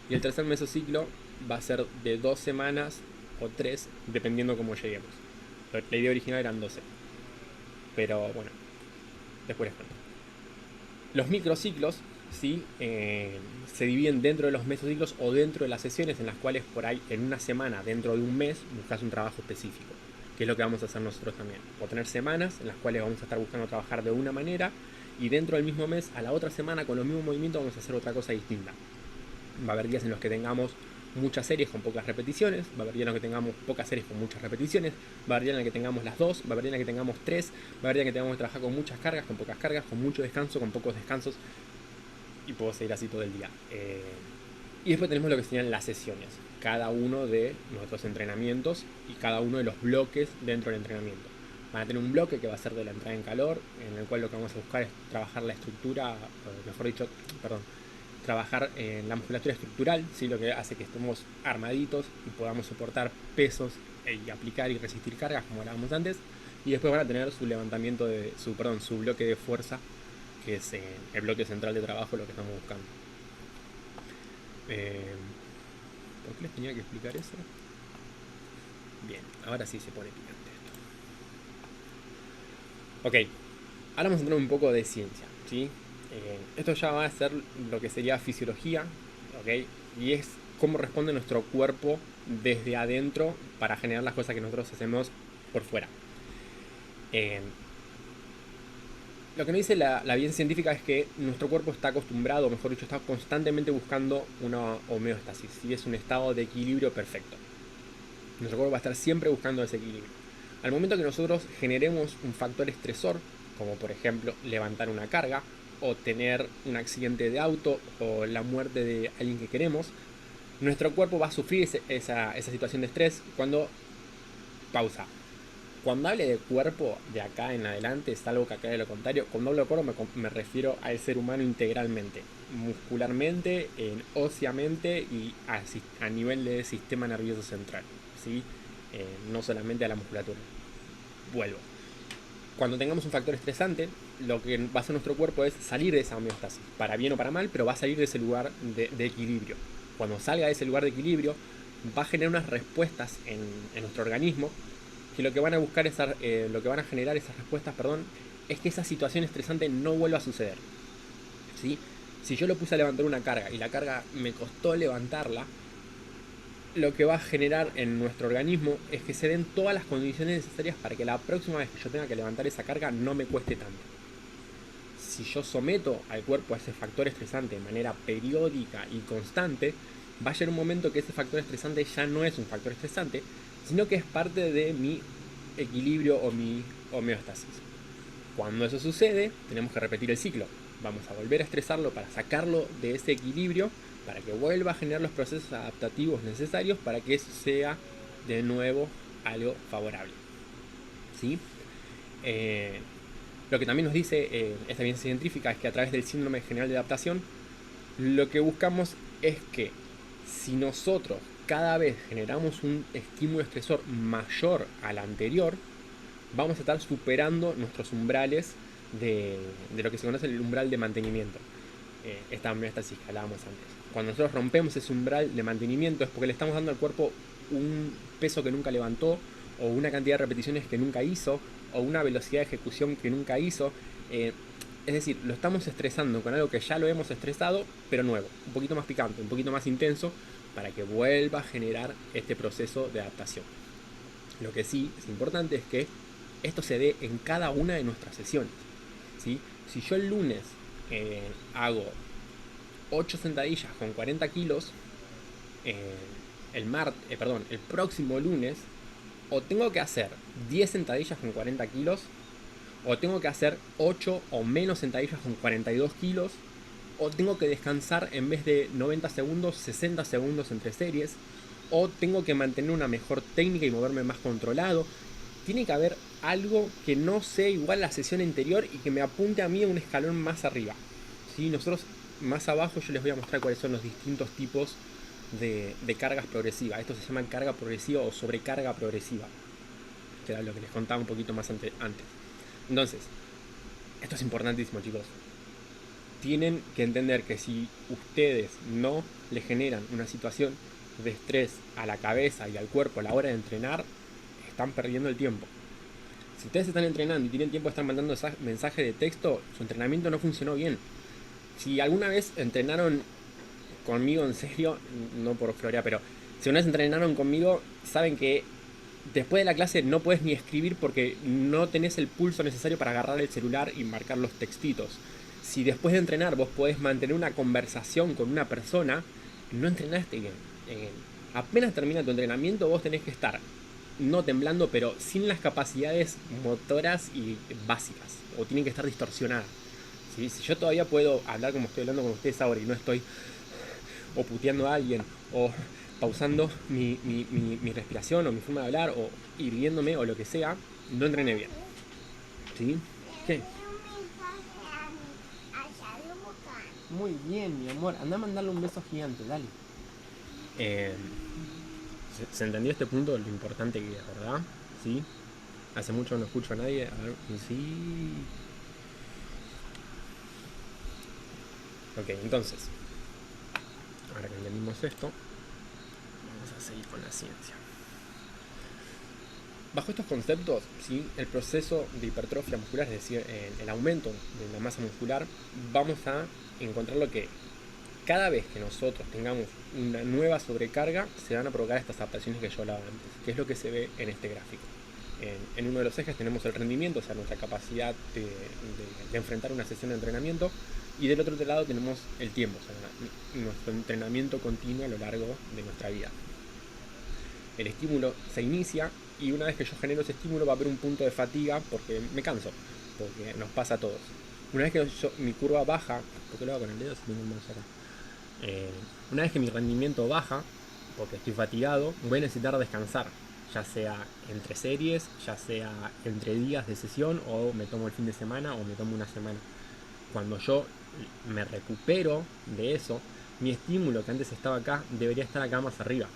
y el tercer mesociclo va a ser de 2 semanas o 3, dependiendo cómo lleguemos. La idea original eran 12, pero bueno, después les cuento. Los microciclos, ¿sí? Se dividen dentro de los mesociclos o dentro de las sesiones en las cuales por ahí en una semana, dentro de un mes, buscas un trabajo específico, que es lo que vamos a hacer nosotros también. O tener semanas en las cuales vamos a estar buscando trabajar de una manera y dentro del mismo mes, a la otra semana, con los mismos movimientos, vamos a hacer otra cosa distinta. Va a haber días en los que tengamos muchas series con pocas repeticiones, va a haber días en los que tengamos pocas series con muchas repeticiones, va a haber días en los que tengamos las 2, va a haber días en los que tengamos 3, va a haber días en los que tengamos que trabajar con muchas cargas, con pocas cargas, con mucho descanso, con pocos descansos, y puedo seguir así todo el día. Y después tenemos lo que serían las sesiones, cada uno de nuestros entrenamientos y cada uno de los bloques dentro del entrenamiento. Van a tener un bloque que va a ser de la entrada en calor, en el cual lo que vamos a buscar es trabajar la estructura, mejor dicho, trabajar en la musculatura estructural, ¿sí? Lo que hace que estemos armaditos y podamos soportar pesos y aplicar y resistir cargas, como hablábamos antes. Y después van a tener su levantamiento su bloque de fuerza, que es el bloque central de trabajo, lo que estamos buscando. ¿Por qué les tenía que explicar eso? Bien, ahora sí se pone picante esto. Ok, ahora vamos a entrar un poco de ciencia, ¿sí? Esto ya va a ser lo que sería fisiología, ¿ok? Y es cómo responde nuestro cuerpo desde adentro para generar las cosas que nosotros hacemos por fuera. Lo que nos dice la evidencia científica es que nuestro cuerpo está acostumbrado, o mejor dicho, está constantemente buscando una homeostasis, ¿sí? Es un estado de equilibrio perfecto. Nuestro cuerpo va a estar siempre buscando ese equilibrio. Al momento que nosotros generemos un factor estresor, como por ejemplo levantar una carga, o tener un accidente de auto, o la muerte de alguien que queremos, nuestro cuerpo va a sufrir esa situación de estrés cuando... Pausa. Cuando hable de cuerpo de acá en adelante, es algo que acá de lo contrario. Cuando hablo de cuerpo me refiero al ser humano integralmente, muscularmente, óseamente y a nivel de sistema nervioso central, ¿sí? No solamente a la musculatura. Vuelvo. Cuando tengamos un factor estresante, lo que va a hacer nuestro cuerpo es salir de esa homeostasis, para bien o para mal, pero va a salir de ese lugar de equilibrio. Cuando salga de ese lugar de equilibrio, va a generar unas respuestas en nuestro organismo que lo que van a buscar lo que van a generar esas respuestas, es que esa situación estresante no vuelva a suceder, ¿sí? Si yo lo puse a levantar una carga y la carga me costó levantarla, lo que va a generar en nuestro organismo es que se den todas las condiciones necesarias para que la próxima vez que yo tenga que levantar esa carga no me cueste tanto. Si yo someto al cuerpo a ese factor estresante de manera periódica y constante, va a llegar un momento que ese factor estresante ya no es un factor estresante, sino que es parte de mi equilibrio o mi homeostasis. Cuando eso sucede, tenemos que repetir el ciclo. Vamos a volver a estresarlo para sacarlo de ese equilibrio, para que vuelva a generar los procesos adaptativos necesarios para que eso sea de nuevo algo favorable, ¿sí? Lo que también nos dice esta evidencia científica es que a través del síndrome general de adaptación, lo que buscamos es que si nosotros cada vez generamos un estímulo estresor mayor al anterior, vamos a estar superando nuestros umbrales de lo que se conoce el umbral de mantenimiento. Esta homeostasis que hablábamos antes. Cuando nosotros rompemos ese umbral de mantenimiento es porque le estamos dando al cuerpo un peso que nunca levantó, o una cantidad de repeticiones que nunca hizo, o una velocidad de ejecución que nunca hizo. Es decir, lo estamos estresando con algo que ya lo hemos estresado, pero nuevo, un poquito más picante, un poquito más intenso, para que vuelva a generar este proceso de adaptación. Lo que sí es importante es que esto se dé en cada una de nuestras sesiones, ¿sí? Si yo el lunes hago 8 sentadillas con 40 kilos, el próximo lunes, o tengo que hacer 10 sentadillas con 40 kilos, o tengo que hacer 8 o menos sentadillas con 42 kilos, o tengo que descansar en vez de 90 segundos, 60 segundos entre series, o tengo que mantener una mejor técnica y moverme más controlado. Tiene que haber algo que no sea igual a la sesión anterior y que me apunte a mí a un escalón más arriba, ¿sí? Nosotros más abajo yo les voy a mostrar cuáles son los distintos tipos de cargas progresivas. Esto se llama carga progresiva o sobrecarga progresiva, que era lo que les contaba un poquito más antes. Entonces, esto es importantísimo, chicos. Tienen que entender que si ustedes no le generan una situación de estrés a la cabeza y al cuerpo a la hora de entrenar, están perdiendo el tiempo. Si ustedes están entrenando y tienen tiempo de estar mandando mensajes de texto, su entrenamiento no funcionó bien. Si alguna vez entrenaron conmigo en serio, no por florear, pero si una vez entrenaron conmigo, saben que después de la clase no puedes ni escribir porque no tenés el pulso necesario para agarrar el celular y marcar los textitos. Si después de entrenar vos podés mantener una conversación con una persona, no entrenaste bien. Apenas termina tu entrenamiento, vos tenés que estar no temblando, pero sin las capacidades motoras y básicas, o tienen que estar distorsionadas, ¿sí? Si yo todavía puedo hablar como estoy hablando con ustedes ahora y no estoy o puteando a alguien, o pausando mi respiración, o mi forma de hablar, o hirviéndome, o lo que sea, no entrené bien, ¿sí? ¿Qué? Muy bien, mi amor, anda a mandarle un beso gigante, dale. ¿Se entendió este punto? Lo importante que es, ¿verdad? ¿Sí? Hace mucho no escucho a nadie. A ver, sí. Ok, entonces, ahora que entendimos esto, vamos a seguir con la ciencia. Bajo estos conceptos, ¿sí? El proceso de hipertrofia muscular, es decir, el aumento de la masa muscular, vamos a encontrar lo que cada vez que nosotros tengamos una nueva sobrecarga, se van a provocar estas adaptaciones que yo hablaba antes, que es lo que se ve en este gráfico. En uno de los ejes tenemos el rendimiento, o sea, nuestra capacidad de enfrentar una sesión de entrenamiento, y del otro lado tenemos el tiempo, o sea, nuestro entrenamiento continuo a lo largo de nuestra vida. El estímulo se inicia y una vez que yo genero ese estímulo va a haber un punto de fatiga porque me canso, porque nos pasa a todos. Una vez que mi curva baja, ¿por qué lo hago con el dedo si tengo un mouse acá? Una vez que mi rendimiento baja, porque estoy fatigado, voy a necesitar descansar, ya sea entre series, ya sea entre días de sesión, o me tomo el fin de semana o me tomo una semana. Cuando yo me recupero de eso, mi estímulo que antes estaba acá debería estar acá más arriba,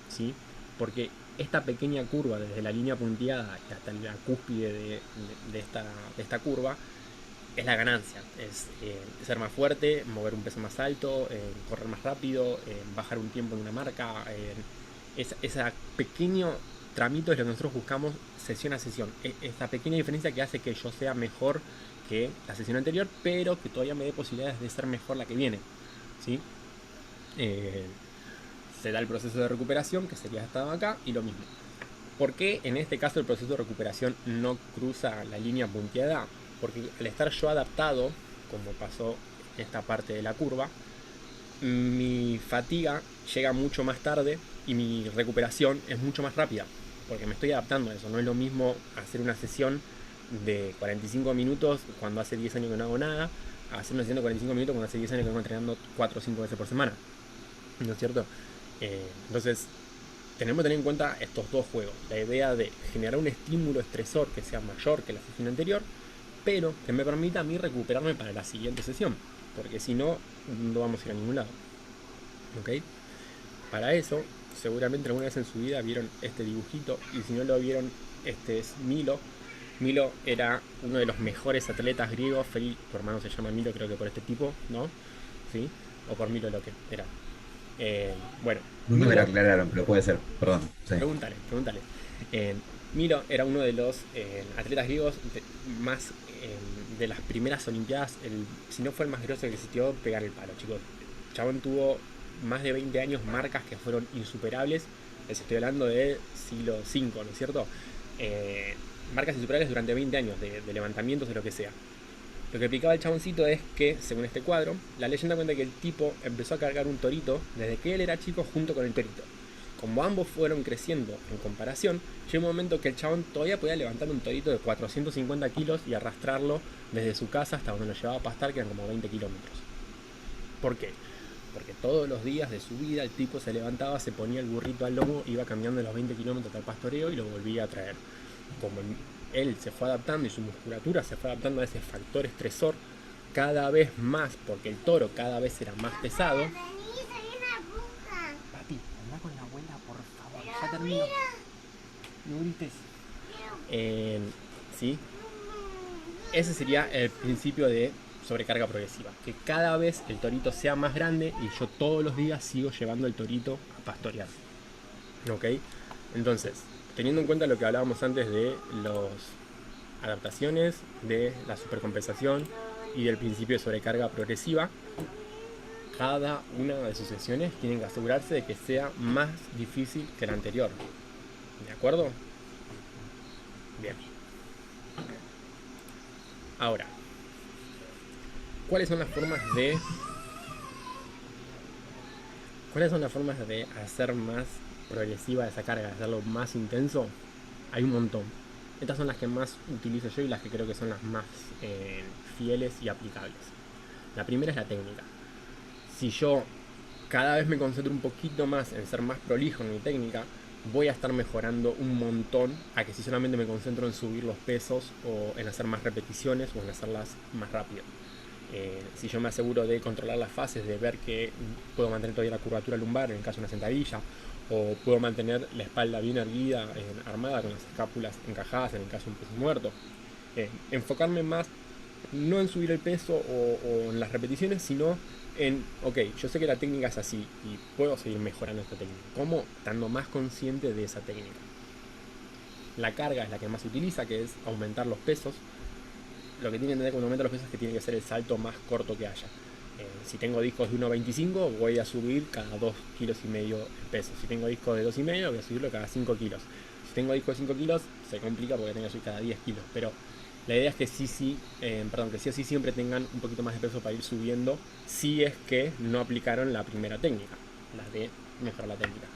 ¿sí? Porque esta pequeña curva desde la línea punteada y hasta la cúspide de esta curva es la ganancia, es ser más fuerte, mover un peso más alto, correr más rápido, bajar un tiempo en una marca. Ese pequeño tramito es lo que nosotros buscamos sesión a sesión. Esta pequeña diferencia que hace que yo sea mejor que la sesión anterior, pero que todavía me dé posibilidades de ser mejor la que viene, ¿sí? Se da el proceso de recuperación, que sería estado acá, y lo mismo. ¿Por qué en este caso el proceso de recuperación no cruza la línea punteada? Porque al estar yo adaptado, como pasó en esta parte de la curva, mi fatiga llega mucho más tarde y mi recuperación es mucho más rápida, porque me estoy adaptando a eso. No es lo mismo hacer una sesión de 45 minutos cuando hace 10 años que no hago nada, a hacer una sesión de 45 minutos cuando hace 10 años que vengo entrenando 4 o 5 veces por semana, ¿no es cierto? Entonces tenemos que tener en cuenta estos dos juegos, la idea de generar un estímulo estresor que sea mayor que la sesión anterior, pero que me permita a mí recuperarme para la siguiente sesión, porque si no, no vamos a ir a ningún lado, ¿ok? Para eso, seguramente alguna vez en su vida vieron este dibujito, y si no lo vieron, este es Milo. Milo era uno de los mejores atletas griegos. Feli, tu hermano se llama Milo, creo que por este tipo, ¿no? ¿Sí? O por Milo lo que era. Bueno. No me lo aclararon, pero puede ser, perdón. Sí. Pregúntale. Milo era uno de los atletas griegos más de las primeras olimpiadas, si no fue el más grosso que existió, pegar el palo, chicos. El chabón tuvo más de 20 años, marcas que fueron insuperables. Les estoy hablando de siglo V, ¿no es cierto? Marcas insuperables durante 20 años de levantamientos, de lo que sea. Lo que explicaba el chaboncito es que, según este cuadro, la leyenda cuenta que el tipo empezó a cargar un torito desde que él era chico junto con el torito. Como ambos fueron creciendo en comparación, llegó un momento que el chabón todavía podía levantar un torito de 450 kilos y arrastrarlo desde su casa hasta donde lo llevaba a pastar, que eran como 20 kilómetros. ¿Por qué? Porque todos los días de su vida el tipo se levantaba, se ponía el burrito al lomo, iba cambiando los 20 kilómetros al pastoreo y lo volvía a traer. Como él se fue adaptando y su musculatura se fue adaptando a ese factor estresor cada vez más, porque el toro cada vez era más pesado. Papi, anda con la abuela, por favor, ya termino. No grites. ¿Sí? Ese sería el principio de sobrecarga progresiva, que cada vez el torito sea más grande y yo todos los días sigo llevando el torito a pastorear. ¿Ok? Entonces, teniendo en cuenta lo que hablábamos antes de las adaptaciones, de la supercompensación y del principio de sobrecarga progresiva, cada una de sus sesiones tienen que asegurarse de que sea más difícil que la anterior. ¿De acuerdo? Bien. Ahora, ¿cuáles son las formas de hacer más progresiva esa carga, de hacerlo más intenso? Hay un montón. Estas son las que más utilizo yo y las que creo que son las más fieles y aplicables. La primera es la técnica. Si yo cada vez me concentro un poquito más en ser más prolijo en mi técnica, voy a estar mejorando un montón a que si solamente me concentro en subir los pesos o en hacer más repeticiones o en hacerlas más rápido. Si yo me aseguro de controlar las fases, de ver que puedo mantener todavía la curvatura lumbar en el caso de una sentadilla, o puedo mantener la espalda bien erguida, armada con las escápulas encajadas en el caso de un peso muerto, enfocarme más no en subir el peso o en las repeticiones, sino en, ok, yo sé que la técnica es así y puedo seguir mejorando esta técnica. ¿Cómo? Estando más consciente de esa técnica. La carga es la que más se utiliza, que es aumentar los pesos. Lo que tienen que tener cuando aumentan los pesos es que tiene que ser el salto más corto que haya. Si tengo discos de 1,25 voy a subir cada 2,5 kilos el peso. Si tengo discos de 2,5 voy a subirlo cada 5 kilos. Si tengo discos de 5 kilos se complica porque tengo que subir cada 10 kilos. Pero la idea es que que sí o sí siempre tengan un poquito más de peso para ir subiendo, si es que no aplicaron la primera técnica, la de mejorar la técnica.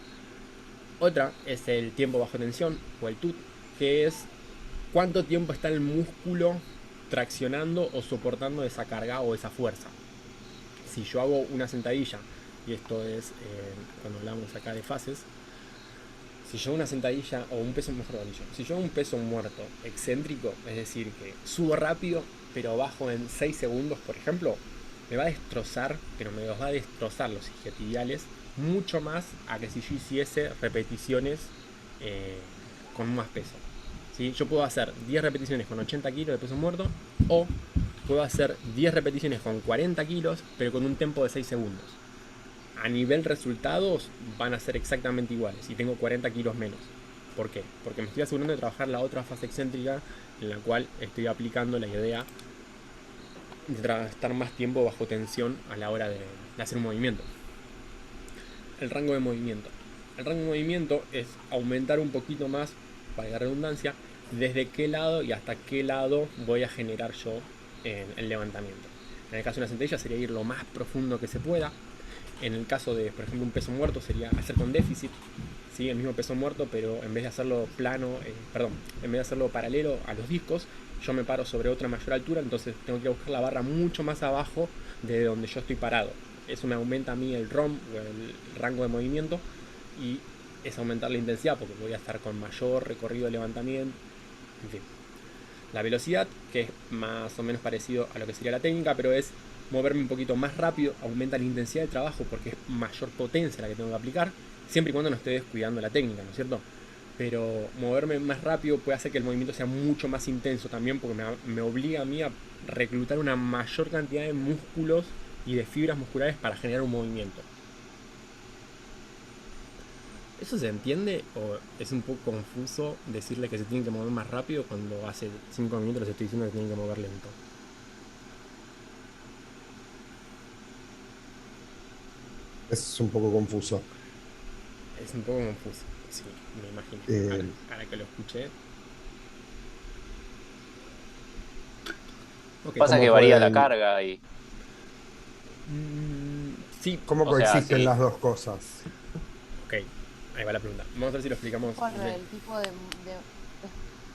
Otra es el tiempo bajo tensión o el TUT, que es cuánto tiempo está el músculo traccionando o soportando esa carga o esa fuerza. Si yo hago una sentadilla, y esto es cuando hablamos acá de fases, si yo hago una sentadilla o un peso, mejor dicho, si yo hago un peso muerto excéntrico, es decir, que subo rápido pero bajo en 6 segundos, por ejemplo, me va a destrozar, pero me va a destrozar los isquiotibiales mucho más a que si yo hiciese repeticiones con más peso. ¿Sí? Yo puedo hacer 10 repeticiones con 80 kilos de peso muerto, o puedo hacer 10 repeticiones con 40 kilos, pero con un tempo de 6 segundos. A nivel resultados van a ser exactamente iguales y tengo 40 kilos menos. ¿Por qué? Porque me estoy asegurando de trabajar la otra fase excéntrica, en la cual estoy aplicando la idea de estar más tiempo bajo tensión a la hora de hacer un movimiento. El rango de movimiento. El rango de movimiento es aumentar un poquito más, para la redundancia, desde qué lado y hasta qué lado voy a generar yo el levantamiento. En el caso de una sentadilla sería ir lo más profundo que se pueda. En el caso de, por ejemplo, un peso muerto sería hacer con déficit, ¿sí? El mismo peso muerto, pero en vez de hacerlo en vez de hacerlo paralelo a los discos, yo me paro sobre otra mayor altura, entonces tengo que buscar la barra mucho más abajo de donde yo estoy parado. Eso me aumenta a mí el ROM, o el rango de movimiento, y es aumentar la intensidad porque voy a estar con mayor recorrido de levantamiento, en fin. La velocidad, que es más o menos parecido a lo que sería la técnica, pero es moverme un poquito más rápido, aumenta la intensidad de trabajo porque es mayor potencia la que tengo que aplicar, siempre y cuando no esté descuidando la técnica, ¿no es cierto? Pero moverme más rápido puede hacer que el movimiento sea mucho más intenso también, porque me obliga a mí a reclutar una mayor cantidad de músculos y de fibras musculares para generar un movimiento. ¿Eso se entiende o es un poco confuso decirle que se tienen que mover más rápido cuando hace 5 minutos les estoy diciendo que tienen que mover lento? Es un poco confuso. Es un poco confuso, sí, me imagino. Ahora que lo escuché. Okay. Pasa que varía la carga y... Sí. ¿Cómo coexisten las dos cosas? Ok, ahí va la pregunta. Vamos a ver si lo explicamos. Con el tipo de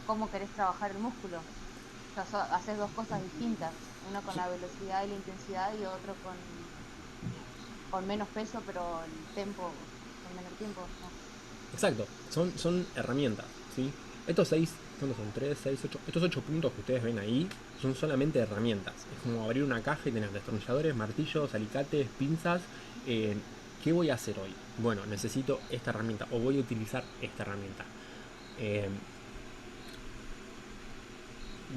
cómo querés trabajar el músculo. O sea, haces dos cosas distintas. Uno con la velocidad y la intensidad y otro con menos peso, pero el tempo, con menor tiempo. ¿No? Exacto, son herramientas, ¿sí? Estos 6, ¿cuántos son? 3, 6, 8. Estos 8 puntos que ustedes ven ahí son solamente herramientas. Es como abrir una caja y tener destornilladores, martillos, alicates, pinzas. ¿Qué voy a hacer hoy? Bueno, necesito esta herramienta o voy a utilizar esta herramienta.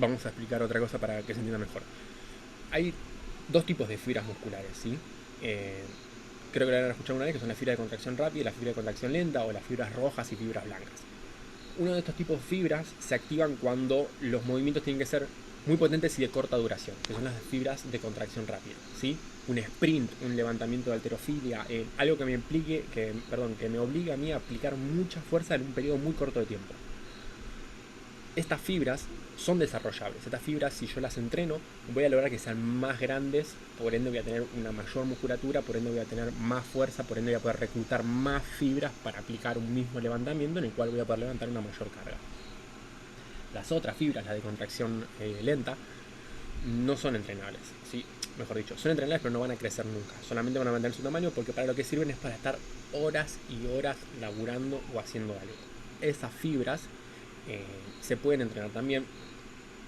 Vamos a explicar otra cosa para que se entienda mejor. Hay dos tipos de fibras musculares, ¿sí? Creo que la van a escuchar una vez, que son la fibra de contracción rápida y la fibra de contracción lenta, o las fibras rojas y fibras blancas. Uno de estos tipos de fibras se activan cuando los movimientos tienen que ser muy potentes y de corta duración, que son las fibras de contracción rápida, ¿sí? Un sprint, un levantamiento de halterofilia, algo que me obliga a mí a aplicar mucha fuerza en un periodo muy corto de tiempo. Estas fibras son desarrollables. Estas fibras, si yo las entreno, voy a lograr que sean más grandes, por ende voy a tener una mayor musculatura, por ende voy a tener más fuerza, por ende voy a poder reclutar más fibras para aplicar un mismo levantamiento en el cual voy a poder levantar una mayor carga. Las otras fibras, las de contracción lenta, no son entrenables, ¿sí? Mejor dicho, son entrenables pero no van a crecer nunca, solamente van a mantener su tamaño porque para lo que sirven es para estar horas y horas laburando o haciendo algo. Esas fibras se pueden entrenar también,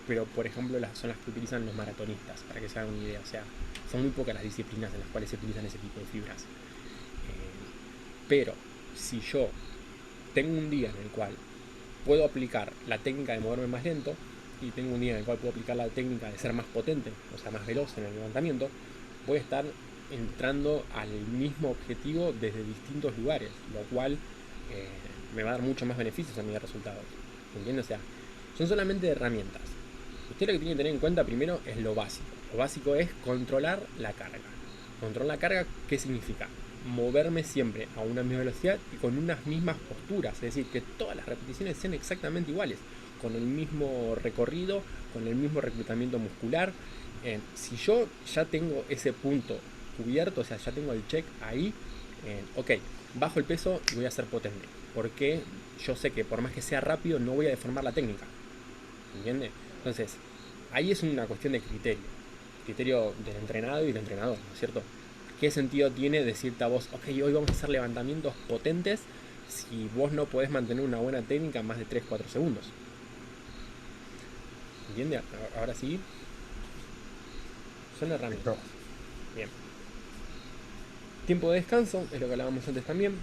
pero por ejemplo son las que utilizan los maratonistas, para que se hagan una idea. O sea, son muy pocas las disciplinas en las cuales se utilizan ese tipo de fibras. Pero si yo tengo un día en el cual puedo aplicar la técnica de moverme más lento y tengo un día en el cual puedo aplicar la técnica de ser más potente, o sea, más veloz en el levantamiento, voy a estar entrando al mismo objetivo desde distintos lugares, lo cual me va a dar mucho más beneficios a mi resultados. ¿Entiendes? O sea, son solamente herramientas. Usted lo que tiene que tener en cuenta primero es lo básico. Lo básico es controlar la carga. Control la carga, ¿qué significa? Moverme siempre a una misma velocidad y con unas mismas posturas, es decir, que todas las repeticiones sean exactamente iguales, con el mismo recorrido, con el mismo reclutamiento muscular. Si yo ya tengo ese punto cubierto, o sea, ya tengo el check ahí, ok, bajo el peso y voy a ser potente, porque yo sé que por más que sea rápido no voy a deformar la técnica, ¿entiendes? Entonces, ahí es una cuestión de criterio del entrenado y del entrenador, ¿no es cierto? ¿Qué sentido tiene decirte a vos, ok, hoy vamos a hacer levantamientos potentes si vos no podés mantener una buena técnica más de 3-4 segundos? ¿Entiendes? Ahora sí. Son herramientas. Bien. Tiempo de descanso, es lo que hablábamos antes también.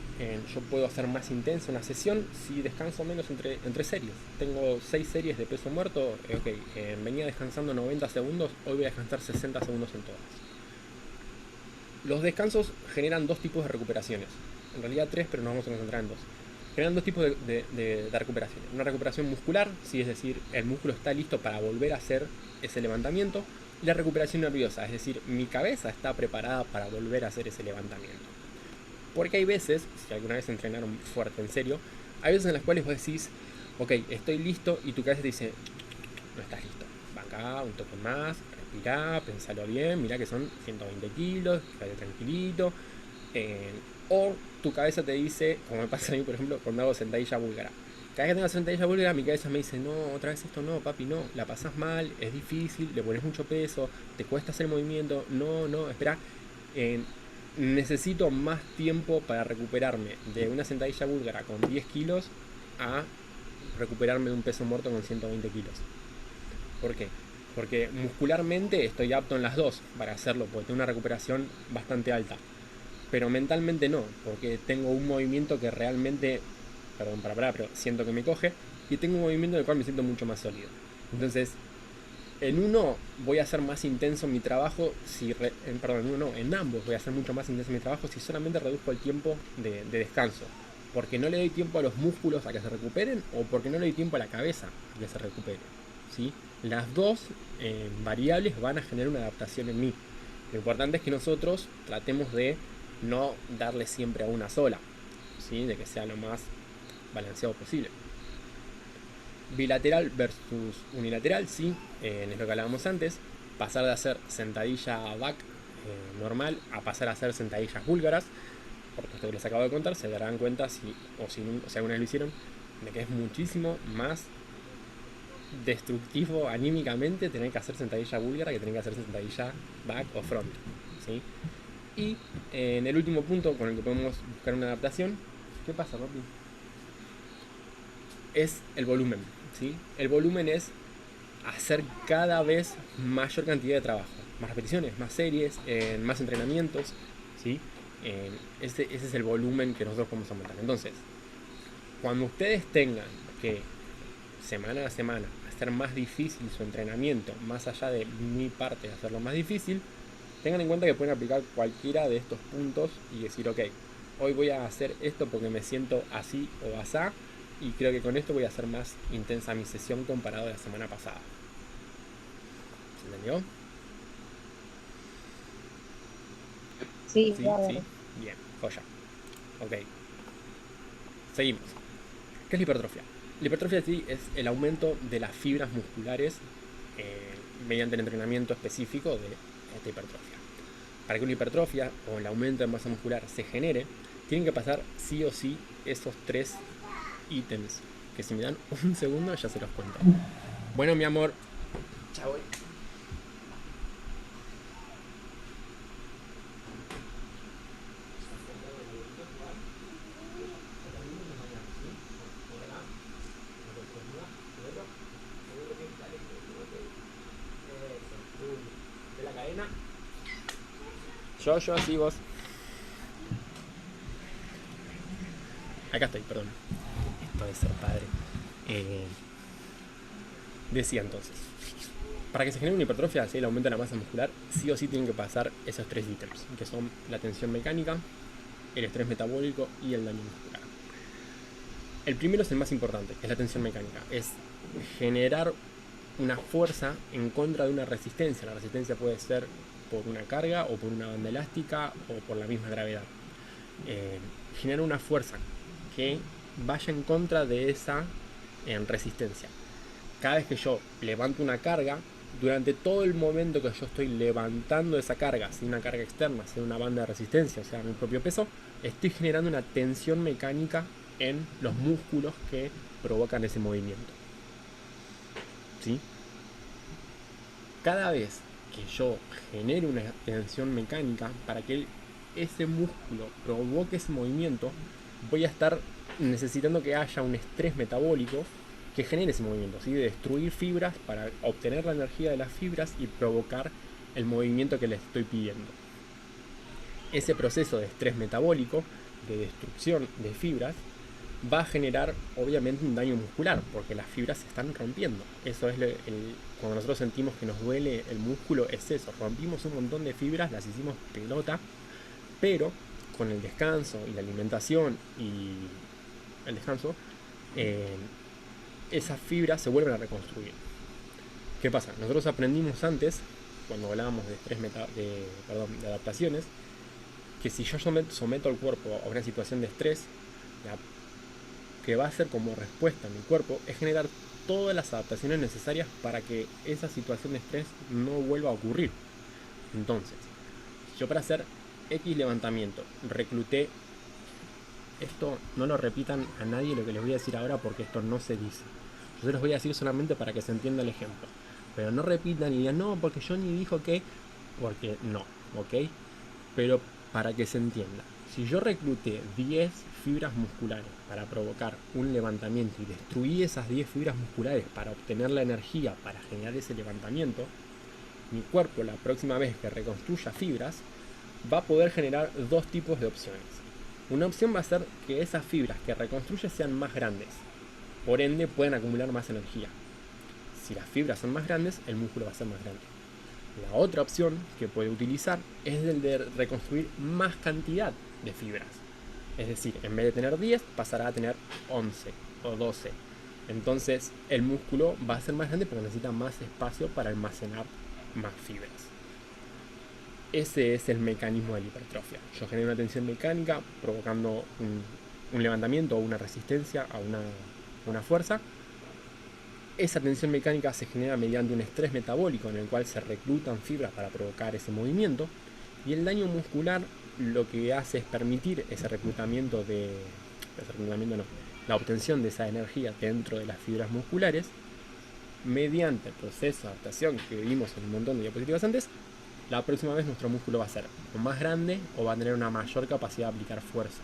Yo puedo hacer más intensa una sesión si descanso menos entre series. Tengo 6 series de peso muerto, venía descansando 90 segundos, hoy voy a descansar 60 segundos en todas. Los descansos generan dos tipos de recuperaciones. En realidad 3, pero nos vamos a concentrar en 2. Generan dos tipos de recuperaciones. Una recuperación muscular, sí, es decir, el músculo está listo para volver a hacer ese levantamiento. Y la recuperación nerviosa, es decir, mi cabeza está preparada para volver a hacer ese levantamiento. Porque hay veces, si alguna vez entrenaron fuerte, en serio, hay veces en las cuales vos decís, ok, estoy listo, y tu cabeza te dice, no estás listo. Acá, un toque más, respirá, pensalo bien, mirá que son 120 kilos, quédate tranquilito. O tu cabeza te dice, como me pasa a mí, por ejemplo, cuando hago sentadilla búlgara. Cada vez que tengo sentadilla búlgara, mi cabeza me dice, no, otra vez esto no, papi, no, la pasás mal, es difícil, le pones mucho peso, te cuesta hacer movimiento, no, espera, necesito más tiempo para recuperarme de una sentadilla búlgara con 10 kilos a recuperarme de un peso muerto con 120 kilos. ¿Por qué? Porque muscularmente estoy apto en las dos para hacerlo, porque tengo una recuperación bastante alta. Pero mentalmente no, porque tengo un movimiento que realmente, pero siento que me coge, y tengo un movimiento en el cual me siento mucho más sólido. Entonces, en uno voy a hacer más intenso mi trabajo, en ambos voy a hacer mucho más intenso mi trabajo si solamente reduzco el tiempo de descanso. Porque no le doy tiempo a los músculos a que se recuperen, o porque no le doy tiempo a la cabeza a que se recupere, ¿sí? Las dos variables van a generar una adaptación en mí. Lo importante es que nosotros tratemos de no darle siempre a una sola, ¿sí? De que sea lo más balanceado posible. Bilateral versus unilateral, sí, es lo que hablábamos antes. Pasar de hacer sentadilla back normal a pasar a hacer sentadillas búlgaras, porque esto que les acabo de contar, se darán cuenta si alguna vez lo hicieron, de que es muchísimo más destructivo anímicamente tener que hacer sentadilla búlgara que tener que hacer sentadilla back o front, ¿sí? Y en el último punto con el que podemos buscar una adaptación, ¿qué pasa, papi? Es el volumen, ¿sí? El volumen es hacer cada vez mayor cantidad de trabajo, más repeticiones, más series, más entrenamientos, ¿sí? Ese es el volumen que nosotros podemos aumentar. Entonces, cuando ustedes tengan que semana a semana hacer más difícil su entrenamiento, más allá de mi parte de hacerlo más difícil, tengan en cuenta que pueden aplicar cualquiera de estos puntos y decir, ok, hoy voy a hacer esto porque me siento así o asá, y creo que con esto voy a hacer más intensa mi sesión comparado a la semana pasada. ¿Se entendió? Sí, Sí, bárbaro. sí. Bien, joya. Ok. Seguimos. ¿Qué es la hipertrofia? La hipertrofia sí es el aumento de las fibras musculares mediante el entrenamiento específico de esta hipertrofia. Para que una hipertrofia o el aumento de masa muscular se genere, tienen que pasar sí o sí esos 3 ítems, que si me dan un segundo ya se los cuento. Bueno, mi amor. Chao. De la cadena. Yo, así vos. Acá estoy, perdón. Esto de ser padre. Decía entonces, para que se genere una hipertrofia, ¿sí? El aumento de la masa muscular, sí o sí tienen que pasar esos 3 ítems, que son la tensión mecánica, el estrés metabólico y el daño muscular. El primero es el más importante, que es la tensión mecánica. Es generar una fuerza en contra de una resistencia. La resistencia puede ser por una carga o por una banda elástica o por la misma gravedad. Genera una fuerza que vaya en contra de esa resistencia. Cada vez que yo levanto una carga, durante todo el momento que yo estoy levantando esa carga, sea una carga externa, sea una banda de resistencia, sea mi propio peso, estoy generando una tensión mecánica en los músculos que provocan ese movimiento. ¿Sí? Cada vez que yo genere una tensión mecánica para que ese músculo provoque ese movimiento, voy a estar necesitando que haya un estrés metabólico que genere ese movimiento, ¿sí? De destruir fibras para obtener la energía de las fibras y provocar el movimiento que les estoy pidiendo. Ese proceso de estrés metabólico, de destrucción de fibras, va a generar obviamente un daño muscular, porque las fibras se están rompiendo. Eso es cuando nosotros sentimos que nos duele el músculo, es eso, rompimos un montón de fibras, las hicimos pelota, pero con el descanso y la alimentación y el descanso, esas fibras se vuelven a reconstruir. ¿Qué pasa? Nosotros aprendimos antes, cuando hablábamos de estrés de adaptaciones, que si yo someto al cuerpo a una situación de estrés, que va a ser como respuesta a mi cuerpo es generar todas las adaptaciones necesarias para que esa situación de estrés no vuelva a ocurrir. Entonces, yo para hacer X levantamiento recluté, esto no lo repitan a nadie lo que les voy a decir ahora porque esto no se dice. Yo se los voy a decir solamente para que se entienda el ejemplo. Pero no repitan y digan, no, porque yo ni dijo que, porque no, ¿ok? Pero para que se entienda. Si yo recluté 10 fibras musculares para provocar un levantamiento y destruí esas 10 fibras musculares para obtener la energía para generar ese levantamiento, mi cuerpo la próxima vez que reconstruya fibras va a poder generar dos tipos de opciones. Una opción va a ser que esas fibras que reconstruye sean más grandes, por ende pueden acumular más energía. Si las fibras son más grandes, el músculo va a ser más grande. La otra opción que puede utilizar es el de reconstruir más cantidad de fibras. Es decir, en vez de tener 10, pasará a tener 11 o 12. Entonces el músculo va a ser más grande porque necesita más espacio para almacenar más fibras. Ese es el mecanismo de la hipertrofia. Yo genero una tensión mecánica provocando un levantamiento o una resistencia a una fuerza. Esa tensión mecánica se genera mediante un estrés metabólico en el cual se reclutan fibras para provocar ese movimiento. Y el daño muscular lo que hace es permitir ese reclutamiento la obtención de esa energía dentro de las fibras musculares mediante el proceso de adaptación que vimos en un montón de diapositivas antes. La próxima vez nuestro músculo va a ser o más grande o va a tener una mayor capacidad de aplicar fuerza.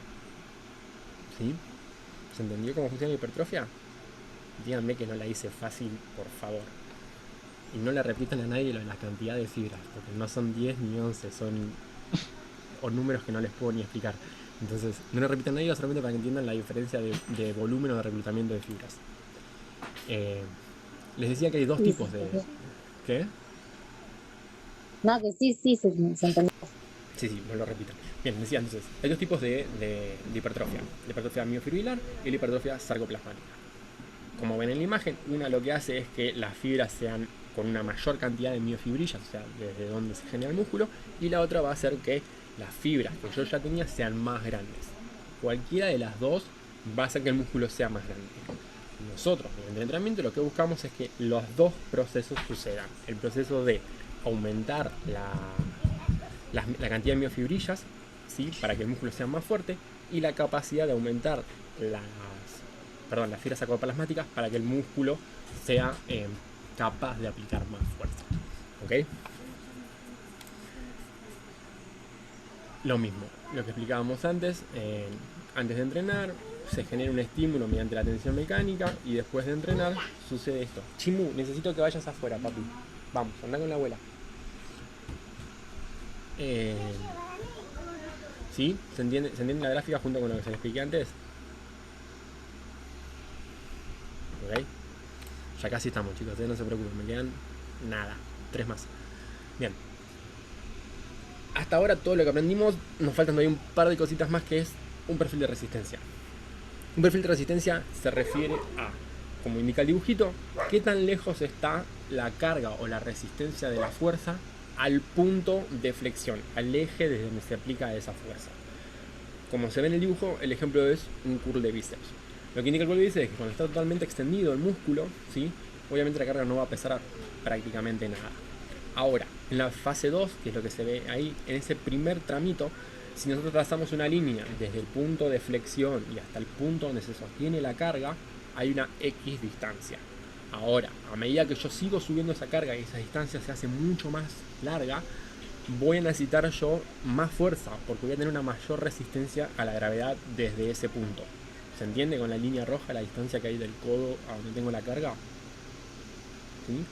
¿Sí? ¿Se entendió cómo funciona la hipertrofia? Díganme que no la hice fácil, por favor. Y no le repitan a nadie lo de la cantidad de fibras, porque no son 10 ni 11, son o números que no les puedo ni explicar. Entonces, no le repitan a nadie solamente para que entiendan la diferencia de volumen o de reclutamiento de fibras. Les decía que hay dos tipos de... ¿Qué? No, que sí, se entendió. Sí, no lo repitan. Bien, decía entonces, hay dos tipos de hipertrofia. La hipertrofia miofibrilar y la hipertrofia sarcoplasmática. Como ven en la imagen, una lo que hace es que las fibras sean con una mayor cantidad de miofibrillas, o sea, desde donde se genera el músculo, y la otra va a hacer que las fibras que yo ya tenía sean más grandes. Cualquiera de las dos va a hacer que el músculo sea más grande. Nosotros, en el entrenamiento, lo que buscamos es que los dos procesos sucedan. El proceso de aumentar la cantidad de miofibrillas, ¿sí? Para que el músculo sea más fuerte, y la capacidad de aumentar las fibras sarcoplasmáticas para que el músculo sea capaz de aplicar más fuerza. ¿Ok? Lo mismo, lo que explicábamos antes, antes de entrenar se genera un estímulo mediante la tensión mecánica y después de entrenar sucede esto. Chimu, necesito que vayas afuera, papi. Vamos, anda con la abuela. ¿Sí? ¿Se entiende la gráfica junto con lo que se les expliqué antes? ¿Ok? Ya casi estamos, chicos, no se preocupen, me quedan nada, 3 más. Bien. Hasta ahora todo lo que aprendimos, nos faltan todavía un par de cositas más, que es un perfil de resistencia. Un perfil de resistencia se refiere a, como indica el dibujito, qué tan lejos está la carga o la resistencia de la fuerza al punto de flexión, al eje desde donde se aplica esa fuerza. Como se ve en el dibujo, el ejemplo es un curl de bíceps. Lo que indica el curl de bíceps es que cuando está totalmente extendido el músculo, ¿sí? Obviamente la carga no va a pesar prácticamente nada. Ahora, en la fase 2, que es lo que se ve ahí, en ese primer tramito, si nosotros trazamos una línea desde el punto de flexión y hasta el punto donde se sostiene la carga, hay una X distancia. Ahora, a medida que yo sigo subiendo esa carga y esa distancia se hace mucho más larga, voy a necesitar yo más fuerza, porque voy a tener una mayor resistencia a la gravedad desde ese punto. ¿Se entiende con la línea roja la distancia que hay del codo a donde tengo la carga? ¿Sí?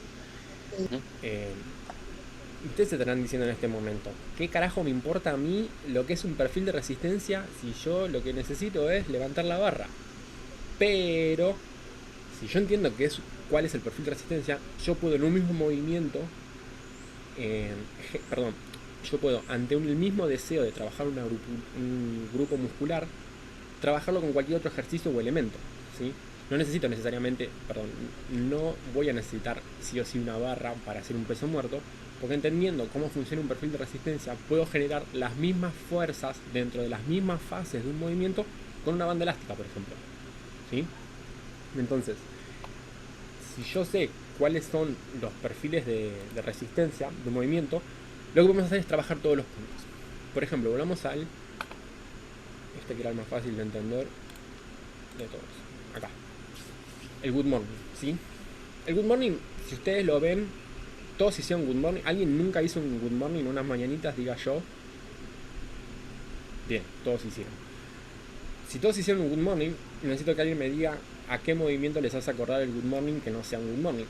Ustedes se estarán diciendo en este momento, ¿qué carajo me importa a mí lo que es un perfil de resistencia si yo lo que necesito es levantar la barra? Pero, si yo entiendo cuál es el perfil de resistencia, yo puedo en un mismo movimiento, yo puedo ante el mismo deseo de trabajar un grupo muscular, trabajarlo con cualquier otro ejercicio o elemento, ¿sí? No necesito necesariamente, no voy a necesitar sí o sí una barra para hacer un peso muerto, porque entendiendo cómo funciona un perfil de resistencia, puedo generar las mismas fuerzas dentro de las mismas fases de un movimiento con una banda elástica, por ejemplo, ¿sí? Entonces, si yo sé cuáles son los perfiles de resistencia de un movimiento, lo que vamos a hacer es trabajar todos los puntos. Por ejemplo, volvamos al que era el más fácil de entender de todos. Acá. El good morning, ¿sí? El good morning, si ustedes lo ven, todos hicieron good morning. ¿Alguien nunca hizo un good morning, unas mañanitas, diga yo? Bien, todos hicieron. Si todos hicieron un good morning, necesito que alguien me diga a qué movimiento les hace acordar el good morning que no sea un good morning.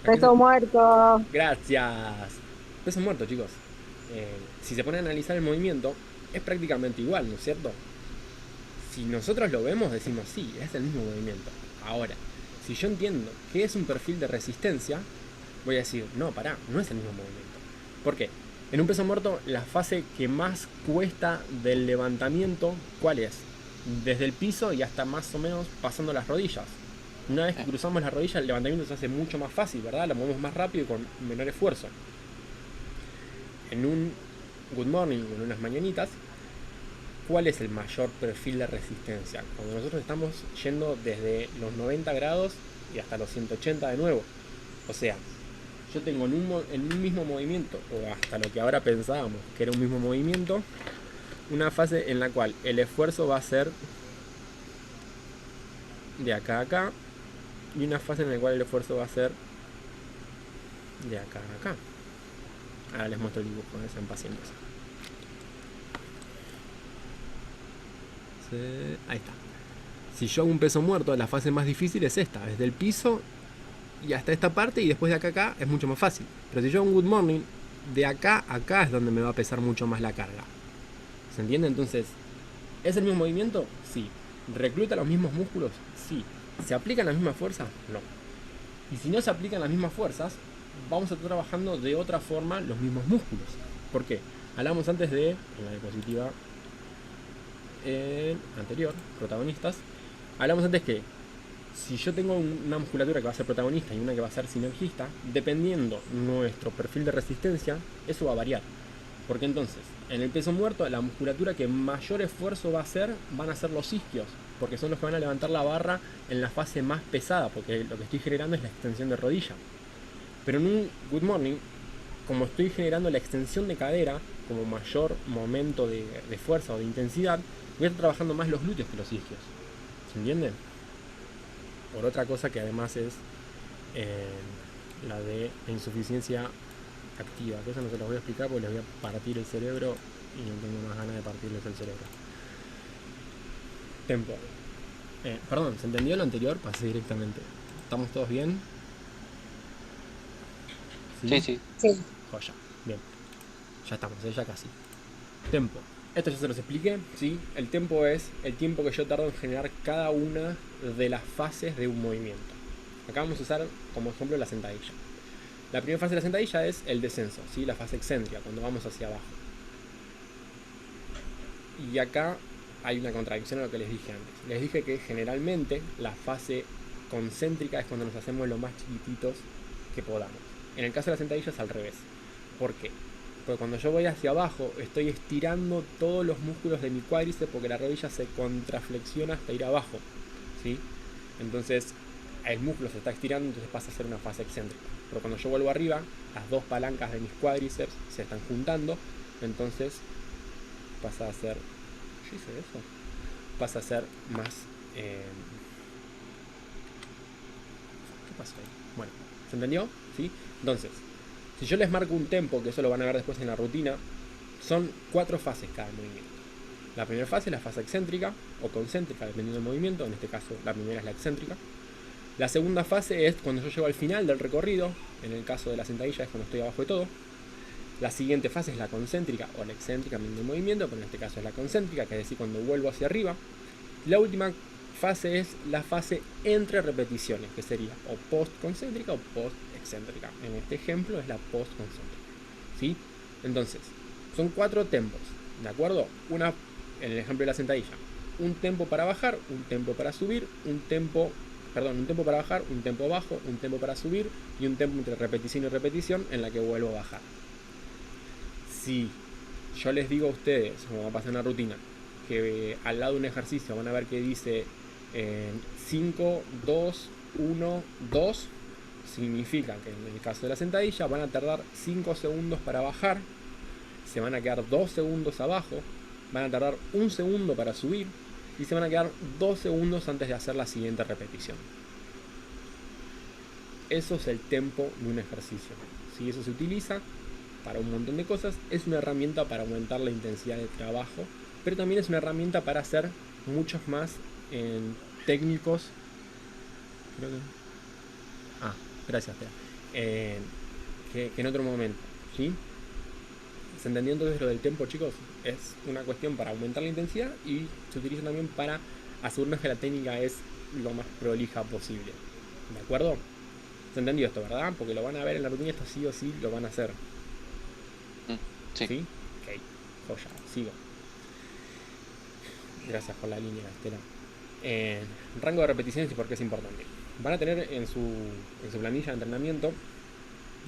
Peso muerto. Gracias. Peso muerto, chicos. Si se pone a analizar el movimiento, es prácticamente igual, ¿no es cierto? Si nosotros lo vemos, decimos sí, es el mismo movimiento. Ahora, si yo entiendo qué es un perfil de resistencia, voy a decir, no, pará, no es el mismo movimiento. ¿Por qué? En un peso muerto, la fase que más cuesta del levantamiento, ¿cuál es? Desde el piso y hasta más o menos pasando las rodillas. Una vez que cruzamos las rodillas, el levantamiento se hace mucho más fácil, ¿verdad? Lo movemos más rápido y con menor esfuerzo. En un good morning, en unas mañanitas, ¿cuál es el mayor perfil de resistencia? Cuando nosotros estamos yendo desde los 90 grados y hasta los 180 de nuevo. O sea, yo tengo en un mismo movimiento, o hasta lo que ahora pensábamos que era un mismo movimiento, una fase en la cual el esfuerzo va a ser de acá a acá, y una fase en la cual el esfuerzo va a ser de acá a acá. Ahora les muestro el dibujo, sean pacientes. Ahí está. Si yo hago un peso muerto, la fase más difícil es esta, desde el piso y hasta esta parte, y después de acá a acá es mucho más fácil. Pero si yo hago un good morning, de acá a acá es donde me va a pesar mucho más la carga. ¿Se entiende? Entonces, ¿es el mismo movimiento? Sí. ¿Recluta los mismos músculos? Sí. ¿Se aplican las mismas fuerzas? No. Y si no se aplican las mismas fuerzas, vamos a estar trabajando de otra forma los mismos músculos. ¿Por qué? Hablamos antes de, en la diapositiva anterior, protagonistas, hablamos antes que si yo tengo una musculatura que va a ser protagonista y una que va a ser sinergista, dependiendo nuestro perfil de resistencia, eso va a variar. Porque entonces, en el peso muerto, la musculatura que mayor esfuerzo va a hacer, van a ser los isquios, porque son los que van a levantar la barra en la fase más pesada, porque lo que estoy generando es la extensión de rodilla. Pero en un good morning, como estoy generando la extensión de cadera como mayor momento de fuerza o de intensidad, voy a estar trabajando más los glúteos que los isquios. ¿Se entiende? Por otra cosa que además es la de la insuficiencia activa, que eso no se los voy a explicar porque les voy a partir el cerebro y no tengo más ganas de partirles el cerebro. Tempo. Perdón, ¿se entendió lo anterior? Pasé directamente. ¿Estamos todos bien? Sí, sí. Sí. Joya. Bien. Ya estamos, ya casi. Tempo. Esto ya se los expliqué, ¿sí? El tempo es el tiempo que yo tardo en generar cada una de las fases de un movimiento. Acá vamos a usar como ejemplo la sentadilla. La primera fase de la sentadilla es el descenso, ¿sí? La fase excéntrica, cuando vamos hacia abajo. Y acá hay una contradicción a lo que les dije antes. Les dije que generalmente la fase concéntrica es cuando nos hacemos lo más chiquititos que podamos. En el caso de la sentadilla es al revés. ¿Por qué? Porque cuando yo voy hacia abajo estoy estirando todos los músculos de mi cuádriceps porque la rodilla se contraflexiona hasta ir abajo, ¿sí? Entonces el músculo se está estirando, entonces pasa a ser una fase excéntrica. Pero cuando yo vuelvo arriba, las dos palancas de mis cuádriceps se están juntando, entonces pasa a ser... ¿Yo hice eso? Pasa a ser más... ¿Qué pasó ahí? Bueno, ¿se entendió? ¿Sí? Entonces, si yo les marco un tempo, que eso lo van a ver después en la rutina, son 4 fases cada movimiento. La primera fase es la fase excéntrica o concéntrica, dependiendo del movimiento. En este caso, la primera es la excéntrica. La segunda fase es cuando yo llego al final del recorrido. En el caso de la sentadilla es cuando estoy abajo de todo. La siguiente fase es la concéntrica o la excéntrica, dependiendo del movimiento, pero en este caso es la concéntrica, que es decir, cuando vuelvo hacia arriba. La última fase es la fase entre repeticiones, que sería o post-concéntrica o post-excéntrica. En este ejemplo es la post-concéntrica, ¿sí? Entonces, son 4 tempos, ¿de acuerdo? En el ejemplo de la sentadilla, un tempo para bajar, un tempo para subir, un tempo para bajar, un tempo bajo, un tempo para subir y un tempo entre repetición y repetición en la que vuelvo a bajar. Si yo les digo a ustedes, como va a pasar en la rutina, que al lado de un ejercicio van a ver que dice 5, 2, 1, 2, significa que en el caso de la sentadilla van a tardar 5 segundos para bajar, se van a quedar 2 segundos abajo, van a tardar 1 segundo para subir y se van a quedar 2 segundos antes de hacer la siguiente repetición. Eso es el tempo de un ejercicio. Si eso se utiliza para un montón de cosas, es una herramienta para aumentar la intensidad de trabajo, pero también es una herramienta para hacer muchos más técnicos. Creo que... gracias, Tea. Que en otro momento, ¿sí? ¿Se entendió entonces lo del tempo, chicos? Es una cuestión para aumentar la intensidad y se utiliza también para asegurarnos que la técnica es lo más prolija posible. ¿De acuerdo? ¿Se entendió esto, verdad? Porque lo van a ver en la rutina, esto sí o sí lo van a hacer. Sí. ¿Sí? Ok, joya, sigo. Gracias por la línea, Estela. Rango de repeticiones y por qué es importante. Van a tener en su planilla de entrenamiento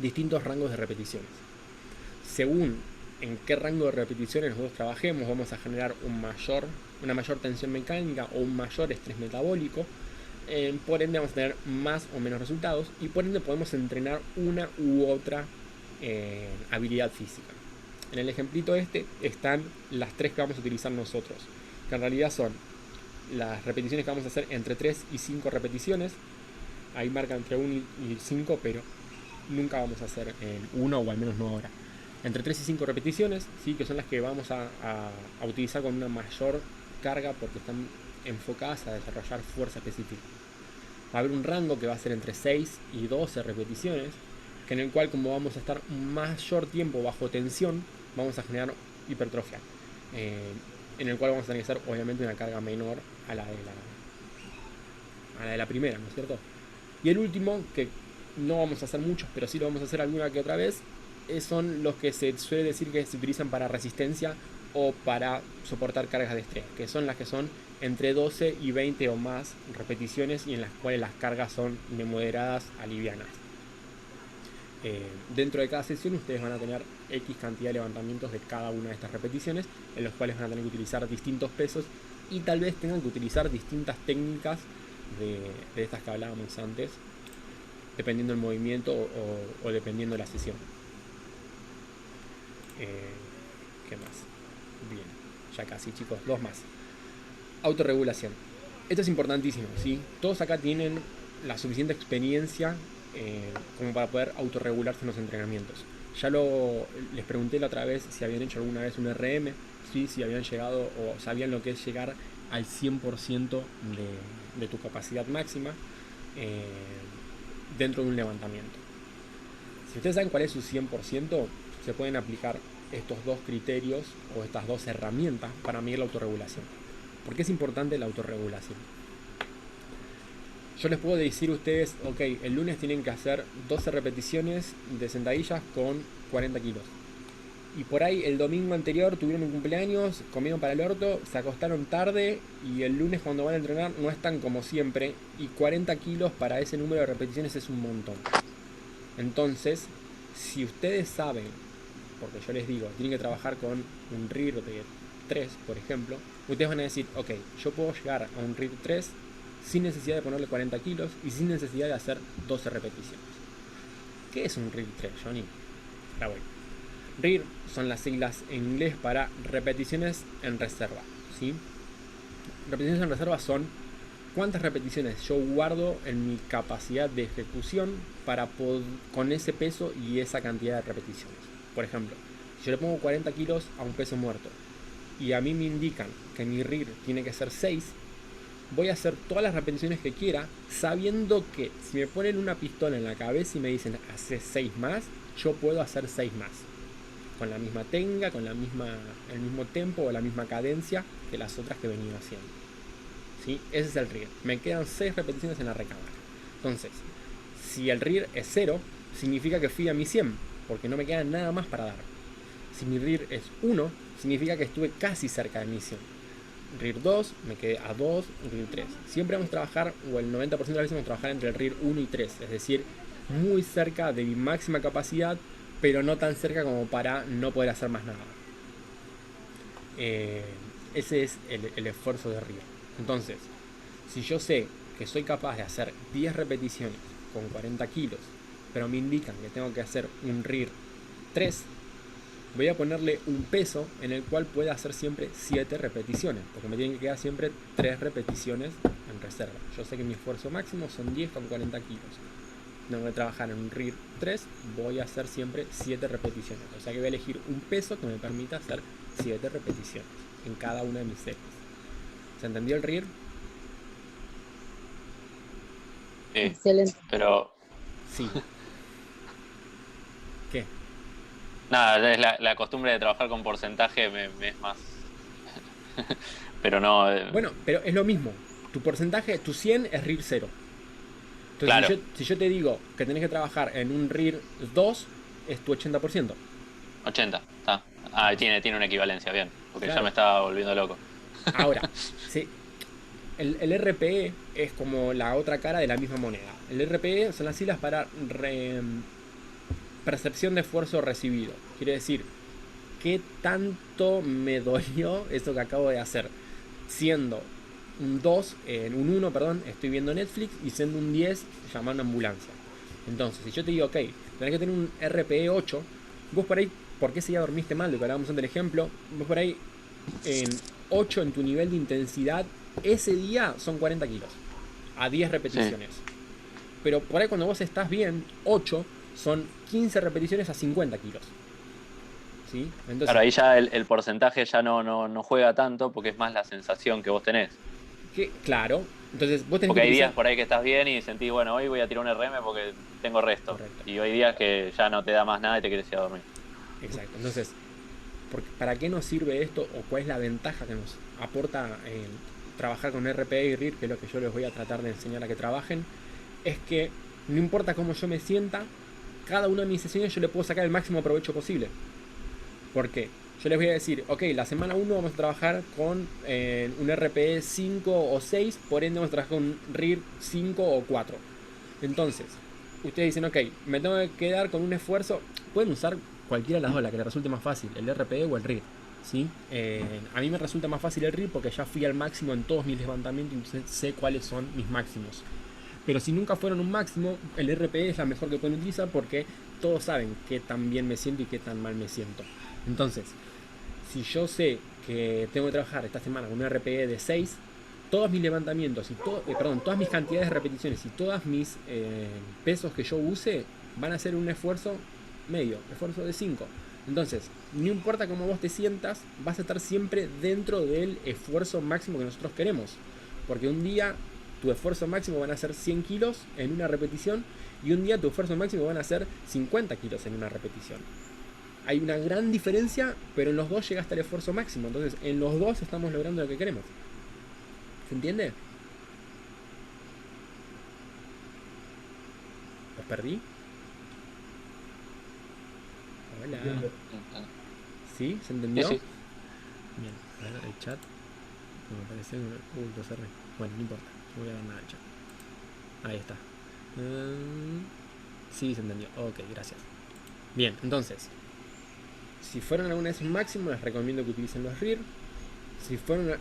distintos rangos de repeticiones. Según en qué rango de repeticiones nosotros trabajemos, vamos a generar una mayor tensión mecánica o un mayor estrés metabólico. Por ende vamos a tener más o menos resultados y por ende podemos entrenar una u otra habilidad física. En el ejemplito están las 3 que vamos a utilizar nosotros, que en realidad son las repeticiones que vamos a hacer entre 3 y 5 repeticiones. Ahí marca entre 1 y 5, pero nunca vamos a hacer en 1, o al menos no ahora. Entre 3 y 5 repeticiones, ¿sí? Que son las que vamos a utilizar con una mayor carga porque están enfocadas a desarrollar fuerza específica. Va a haber un rango que va a ser entre 6 y 12 repeticiones, que en el cual, como vamos a estar mayor tiempo bajo tensión, vamos a generar hipertrofia, en el cual vamos a tener que hacer obviamente una carga menor a la de la primera, ¿no es cierto? Y el último, que no vamos a hacer muchos, pero sí lo vamos a hacer alguna que otra vez, son los que se suele decir que se utilizan para resistencia o para soportar cargas de estrés, que son las que son entre 12 y 20 o más repeticiones y en las cuales las cargas son de moderadas a livianas. Dentro de cada sesión ustedes van a tener X cantidad de levantamientos de cada una de estas repeticiones, en los cuales van a tener que utilizar distintos pesos y tal vez tengan que utilizar distintas técnicas de estas que hablábamos antes, dependiendo del movimiento o dependiendo de la sesión. ¿Qué más? Bien, ya casi, chicos, 2 más. Autorregulación. Esto es importantísimo, ¿sí? Todos acá tienen la suficiente experiencia como para poder autorregularse en los entrenamientos. Les pregunté la otra vez si habían hecho alguna vez un RM, ¿sí? Si habían llegado o sabían lo que es llegar al 100% de tu capacidad máxima dentro de un levantamiento. Si ustedes saben cuál es su 100%, se pueden aplicar estos 2 criterios o estas 2 herramientas para medir la autorregulación. ¿Por qué es importante la autorregulación? Yo les puedo decir a ustedes, ok, el lunes tienen que hacer 12 repeticiones de sentadillas con 40 kilos. y por ahí el domingo anterior tuvieron un cumpleaños, comieron para el orto, se acostaron tarde y el lunes cuando van a entrenar no están como siempre y 40 kilos para ese número de repeticiones es un montón. Entonces, si ustedes saben, porque yo les digo, tienen que trabajar con un RIR de 3, por ejemplo, ustedes van a decir, ok, yo puedo llegar a un RIR 3 sin necesidad de ponerle 40 kilos y sin necesidad de hacer 12 repeticiones. ¿Qué es un RIR 3, Johnny? Ahora voy. RIR son las siglas en inglés para repeticiones en reserva, ¿sí? Repeticiones en reserva son cuántas repeticiones yo guardo en mi capacidad de ejecución para con ese peso y esa cantidad de repeticiones. Por ejemplo, si yo le pongo 40 kilos a un peso muerto y a mí me indican que mi RIR tiene que ser 6, voy a hacer todas las repeticiones que quiera sabiendo que si me ponen una pistola en la cabeza y me dicen hace 6 más, yo puedo hacer 6 más. Con la misma técnica, con el mismo tempo o la misma cadencia que las otras que he venido haciendo. ¿Sí? Ese es el RIR. Me quedan 6 repeticiones en la recámara. Entonces, si el RIR es 0, significa que fui a mi 100, porque no me queda nada más para dar. Si mi RIR es 1, significa que estuve casi cerca de mi 100. RIR 2, me quedé a 2, RIR 3. Siempre vamos a trabajar, o el 90% de las veces vamos a trabajar entre el RIR 1 y 3, es decir, muy cerca de mi máxima capacidad, pero no tan cerca como para no poder hacer más nada. Ese es el esfuerzo de RIR. Entonces, si yo sé que soy capaz de hacer 10 repeticiones con 40 kilos, pero me indican que tengo que hacer un RIR 3, voy a ponerle un peso en el cual pueda hacer siempre 7 repeticiones, porque me tienen que quedar siempre 3 repeticiones en reserva. Yo sé que mi esfuerzo máximo son 10 con 40 kilos. Tengo que trabajar en un RIR 3, voy a hacer siempre 7 repeticiones. O sea que voy a elegir un peso que me permita hacer 7 repeticiones en cada una de mis series. ¿Se entendió el RIR? Sí, Excelente. pero Sí. ¿Qué? nada, es la costumbre de trabajar con porcentaje me es más. Pero no. Bueno, pero es lo mismo. Tu porcentaje, tu 100 es RIR 0. Entonces, Claro. si yo te digo que tenés que trabajar en un RIR 2, es tu 80%. 80, está. Ah, tiene una equivalencia, bien. Porque Claro. ya me estaba volviendo loco. Ahora, sí, el RPE es como la otra cara de la misma moneda. El RPE son las siglas para percepción de esfuerzo recibido. Quiere decir, ¿qué tanto me dolió eso que acabo de hacer? Siendo un 2, un 1, perdón, estoy viendo Netflix, y siendo un 10, llamando a ambulancia. Entonces, si yo te digo, ok, tenés que tener un RPE 8, vos por ahí, ¿por qué si ya dormiste mal? Lo que hablábamos antes del ejemplo, vos por ahí en 8 en tu nivel de intensidad, ese día son 40 kilos, a 10 repeticiones. Sí. Pero por ahí cuando vos estás bien, 8 son 15 repeticiones a 50 kilos. ¿Sí? Entonces, claro, ahí ya el porcentaje ya no juega tanto porque es más la sensación que vos tenés. Claro, entonces vos tenés porque que hay días por ahí que estás bien y sentís, bueno, hoy voy a tirar un RM porque tengo resto. Correcto. Y hay días que ya no te da más nada y te quieres ir a dormir. Exacto, entonces, ¿para qué nos sirve esto o cuál es la ventaja que nos aporta trabajar con RPE y RIR, que es lo que yo les voy a tratar de enseñar a que trabajen? Es que no importa cómo yo me sienta, cada una de mis sesiones yo le puedo sacar el máximo provecho posible. ¿Por qué? Yo les voy a decir, ok, la semana 1 vamos a trabajar con un RPE 5 o 6, por ende vamos a trabajar con un RIR 5 o 4. Entonces, ustedes dicen, ok, me tengo que quedar con un esfuerzo. Pueden usar cualquiera de las dos, la que les resulte más fácil, el RPE o el RIR. ¿Sí? A mí me resulta más fácil el RIR porque ya fui al máximo en todos mis levantamientos y entonces sé cuáles son mis máximos. Pero si nunca fueron un máximo, el RPE es la mejor que pueden utilizar porque todos saben qué tan bien me siento y qué tan mal me siento. Entonces, si yo sé que tengo que trabajar esta semana con un RPE de 6, todos mis levantamientos y todas mis cantidades de repeticiones y todos mis pesos que yo use van a ser un esfuerzo medio, esfuerzo de 5. Entonces, no importa cómo vos te sientas, vas a estar siempre dentro del esfuerzo máximo que nosotros queremos. Porque un día tu esfuerzo máximo van a ser 100 kilos en una repetición y un día tu esfuerzo máximo van a ser 50 kilos en una repetición. Hay una gran diferencia, pero en los dos llega hasta el esfuerzo máximo. Entonces, en los dos estamos logrando lo que queremos. ¿Se entiende? ¿Los perdí? Hola. ¿Sí? ¿Se entendió? Sí, sí. Bien, a ver el chat. Me parece lo cerré. Bueno, no importa, no voy a ver nada del chat. Ahí está. Sí, se entendió. Ok, gracias. Bien, entonces, si fueron alguna vez un máximo, les recomiendo que utilicen los RIR.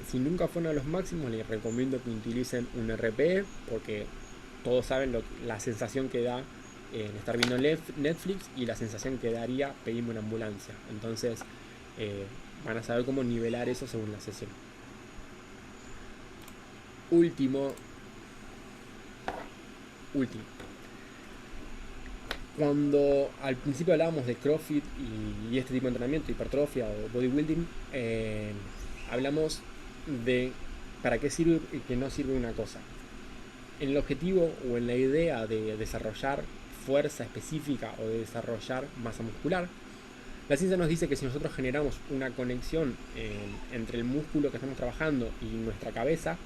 Si nunca fueron a los máximos, les recomiendo que utilicen un RPE, porque todos saben la sensación que da estar viendo Netflix y la sensación que daría pedirme una ambulancia. Entonces, van a saber cómo nivelar eso según la sesión. Último. Cuando al principio hablábamos de CrossFit y este tipo de entrenamiento, hipertrofia o bodybuilding, hablamos de para qué sirve y qué no sirve una cosa. En el objetivo o en la idea de desarrollar fuerza específica o de desarrollar masa muscular, la ciencia nos dice que si nosotros generamos una conexión entre el músculo que estamos trabajando y nuestra cabeza,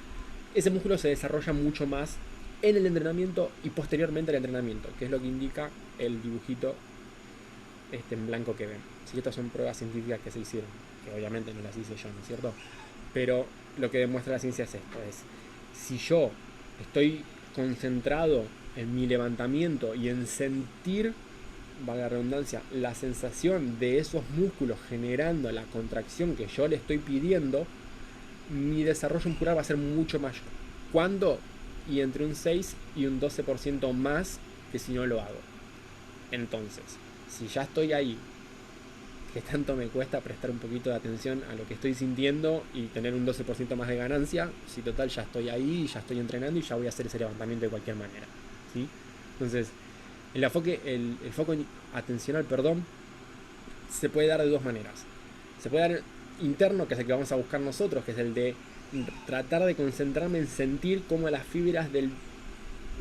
ese músculo se desarrolla mucho más en el entrenamiento y posteriormente al entrenamiento, que es lo que indica el dibujito en blanco que ven. Sí, estas son pruebas científicas que se hicieron, que obviamente no las hice yo, ¿no es cierto? Pero lo que demuestra la ciencia es esto, si yo estoy concentrado en mi levantamiento y en sentir, valga la redundancia, la sensación de esos músculos generando la contracción que yo le estoy pidiendo, mi desarrollo muscular va a ser mucho mayor. ¿Cuándo? Y entre un 6 y un 12% más que si no lo hago. Entonces, si ya estoy ahí, que tanto me cuesta prestar un poquito de atención a lo que estoy sintiendo y tener un 12% más de ganancia, si total ya estoy ahí, ya estoy entrenando y ya voy a hacer ese levantamiento de cualquier manera, ¿sí? Entonces, el foco atencional, se puede dar de dos maneras. Se puede dar interno, que es el que vamos a buscar nosotros, que es el de tratar de concentrarme en sentir cómo las fibras del,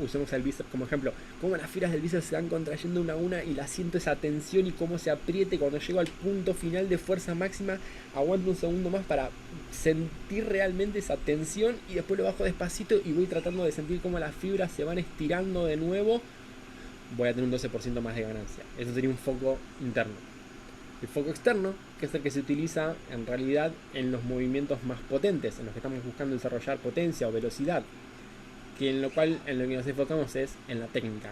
usemos el bíceps como ejemplo, cómo las fibras del bíceps se van contrayendo una a una y la siento esa tensión y cómo se apriete cuando llego al punto final de fuerza máxima, aguanto un segundo más para sentir realmente esa tensión y después lo bajo despacito y voy tratando de sentir cómo las fibras se van estirando de nuevo, voy a tener un 12% más de ganancia. Eso sería un foco interno. El foco externo, que es el que se utiliza en realidad en los movimientos más potentes, en los que estamos buscando desarrollar potencia o velocidad, que en lo que nos enfocamos es en la técnica,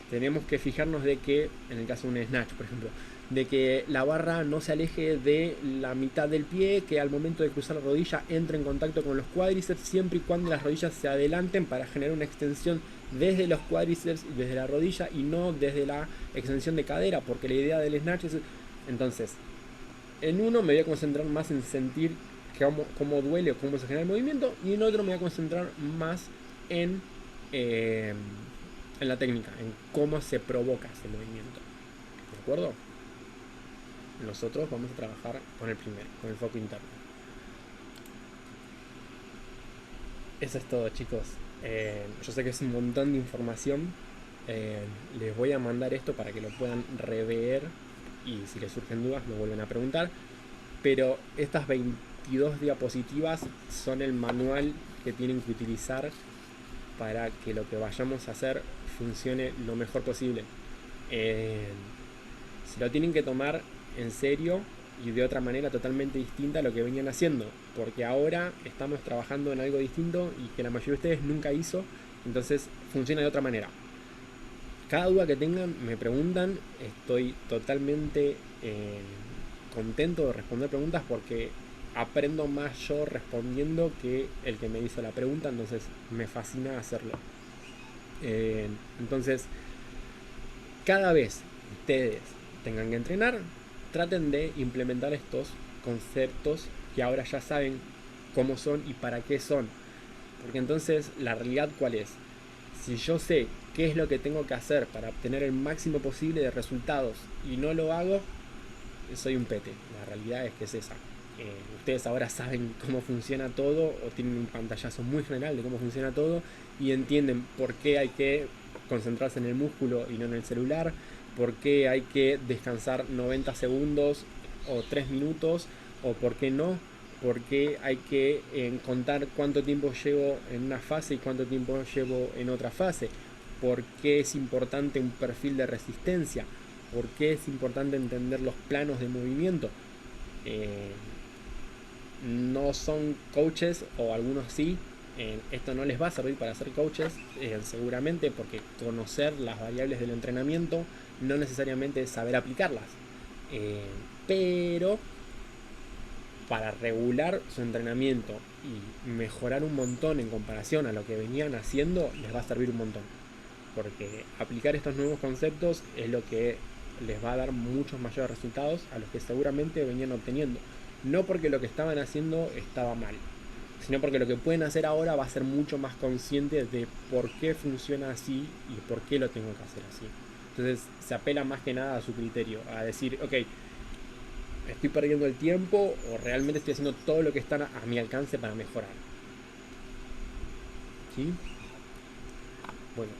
tenemos que fijarnos de que, en el caso de un snatch, por ejemplo, de que la barra no se aleje de la mitad del pie, que al momento de cruzar la rodilla entre en contacto con los cuádriceps, siempre y cuando las rodillas se adelanten para generar una extensión desde los cuádriceps y desde la rodilla y no desde la extensión de cadera, porque la idea del snatch es... Entonces, en uno me voy a concentrar más en sentir cómo duele o cómo se genera el movimiento, y en otro me voy a concentrar más en la técnica, en cómo se provoca ese movimiento. ¿De acuerdo? Nosotros vamos a trabajar con el primero, con el foco interno. Eso es todo, chicos. Yo sé que es un montón de información. Les voy a mandar esto para que lo puedan rever y si les surgen dudas me vuelven a preguntar. Pero estas 22 diapositivas son el manual que tienen que utilizar para que lo que vayamos a hacer funcione lo mejor posible. Se lo tienen que tomar en serio y de otra manera totalmente distinta a lo que venían haciendo, porque ahora estamos trabajando en algo distinto y que la mayoría de ustedes nunca hizo, entonces funciona de otra manera. Cada duda que tengan me preguntan, estoy totalmente contento de responder preguntas porque aprendo más yo respondiendo que el que me hizo la pregunta, entonces me fascina hacerlo. Entonces, cada vez ustedes tengan que entrenar, traten de implementar estos conceptos que ahora ya saben cómo son y para qué son. Porque entonces, la realidad, ¿cuál es? Si yo sé qué es lo que tengo que hacer para obtener el máximo posible de resultados y no lo hago, soy un pete. La realidad es que es esa. Ustedes ahora saben cómo funciona todo o tienen un pantallazo muy general de cómo funciona todo y entienden por qué hay que concentrarse en el músculo y no en el celular, por qué hay que descansar 90 segundos o 3 minutos o por qué no, por qué hay que contar cuánto tiempo llevo en una fase y cuánto tiempo llevo en otra fase, por qué es importante un perfil de resistencia, ¿Por qué es importante entender los planos de movimiento? No son coaches, o algunos sí. Esto no les va a servir para ser coaches, seguramente, porque conocer las variables del entrenamiento no necesariamente es saber aplicarlas. Pero para regular su entrenamiento y mejorar un montón en comparación a lo que venían haciendo, les va a servir un montón. Porque aplicar estos nuevos conceptos es lo que les va a dar muchos mayores resultados a los que seguramente venían obteniendo. No porque lo que estaban haciendo estaba mal, sino porque lo que pueden hacer ahora va a ser mucho más consciente de por qué funciona así y por qué lo tengo que hacer así. Entonces se apela más que nada a su criterio, a decir, ok, ¿estoy perdiendo el tiempo o realmente estoy haciendo todo lo que está a mi alcance para mejorar? ¿Sí? Bueno,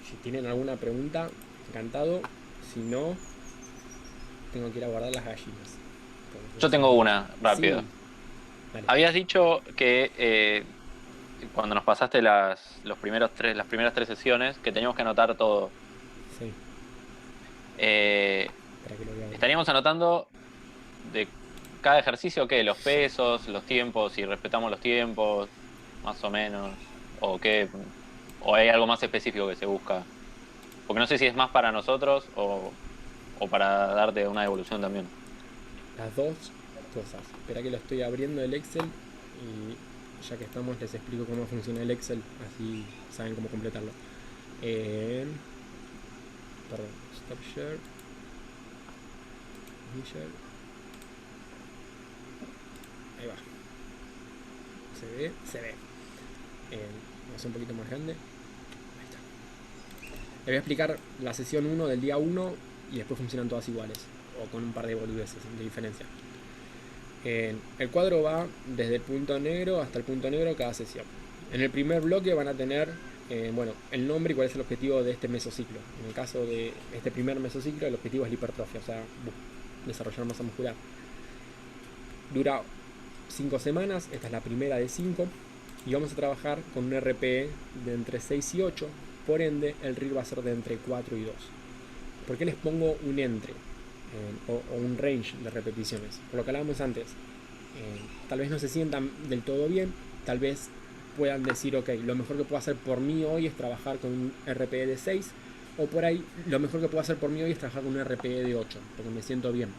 si tienen alguna pregunta, encantado. Si no, tengo que ir a guardar las gallinas. Yo tengo una, rápido. Sí. Vale. Habías dicho que cuando nos pasaste las primeras tres sesiones, que teníamos que anotar todo. Sí. Para que lo vean. Estaríamos anotando de cada ejercicio, ¿qué? Los pesos, los tiempos, si respetamos los tiempos, más o menos, o qué, o hay algo más específico que se busca. Porque no sé si es más para nosotros o para darte una evolución también. Las dos cosas. Espera que lo estoy abriendo el Excel y ya que estamos les explico cómo funciona el Excel, así saben cómo completarlo. Perdón, stop share. Share. Ahí va. Se ve, se ve. Vamos a hacer un poquito más grande. Ahí está. Les voy a explicar la sesión 1 del día 1 y después funcionan todas iguales, o con un par de boludeces de diferencia. El cuadro va desde el punto negro hasta el punto negro cada sesión. En el primer bloque van a tener el nombre y cuál es el objetivo de este mesociclo. En el caso de este primer mesociclo, el objetivo es la hipertrofia, o sea, desarrollar masa muscular. Dura 5 semanas, esta es la primera de 5, y vamos a trabajar con un RPE de entre 6 y 8, por ende el RIR va a ser de entre 4 y 2. ¿Por qué les pongo un entre? O un range de repeticiones? Por lo que hablábamos antes, tal vez no se sientan del todo bien, tal vez puedan decir, ok, lo mejor que puedo hacer por mí hoy es trabajar con un RPE de 6, o por ahí, lo mejor que puedo hacer por mí hoy es trabajar con un RPE de 8, porque me siento bien.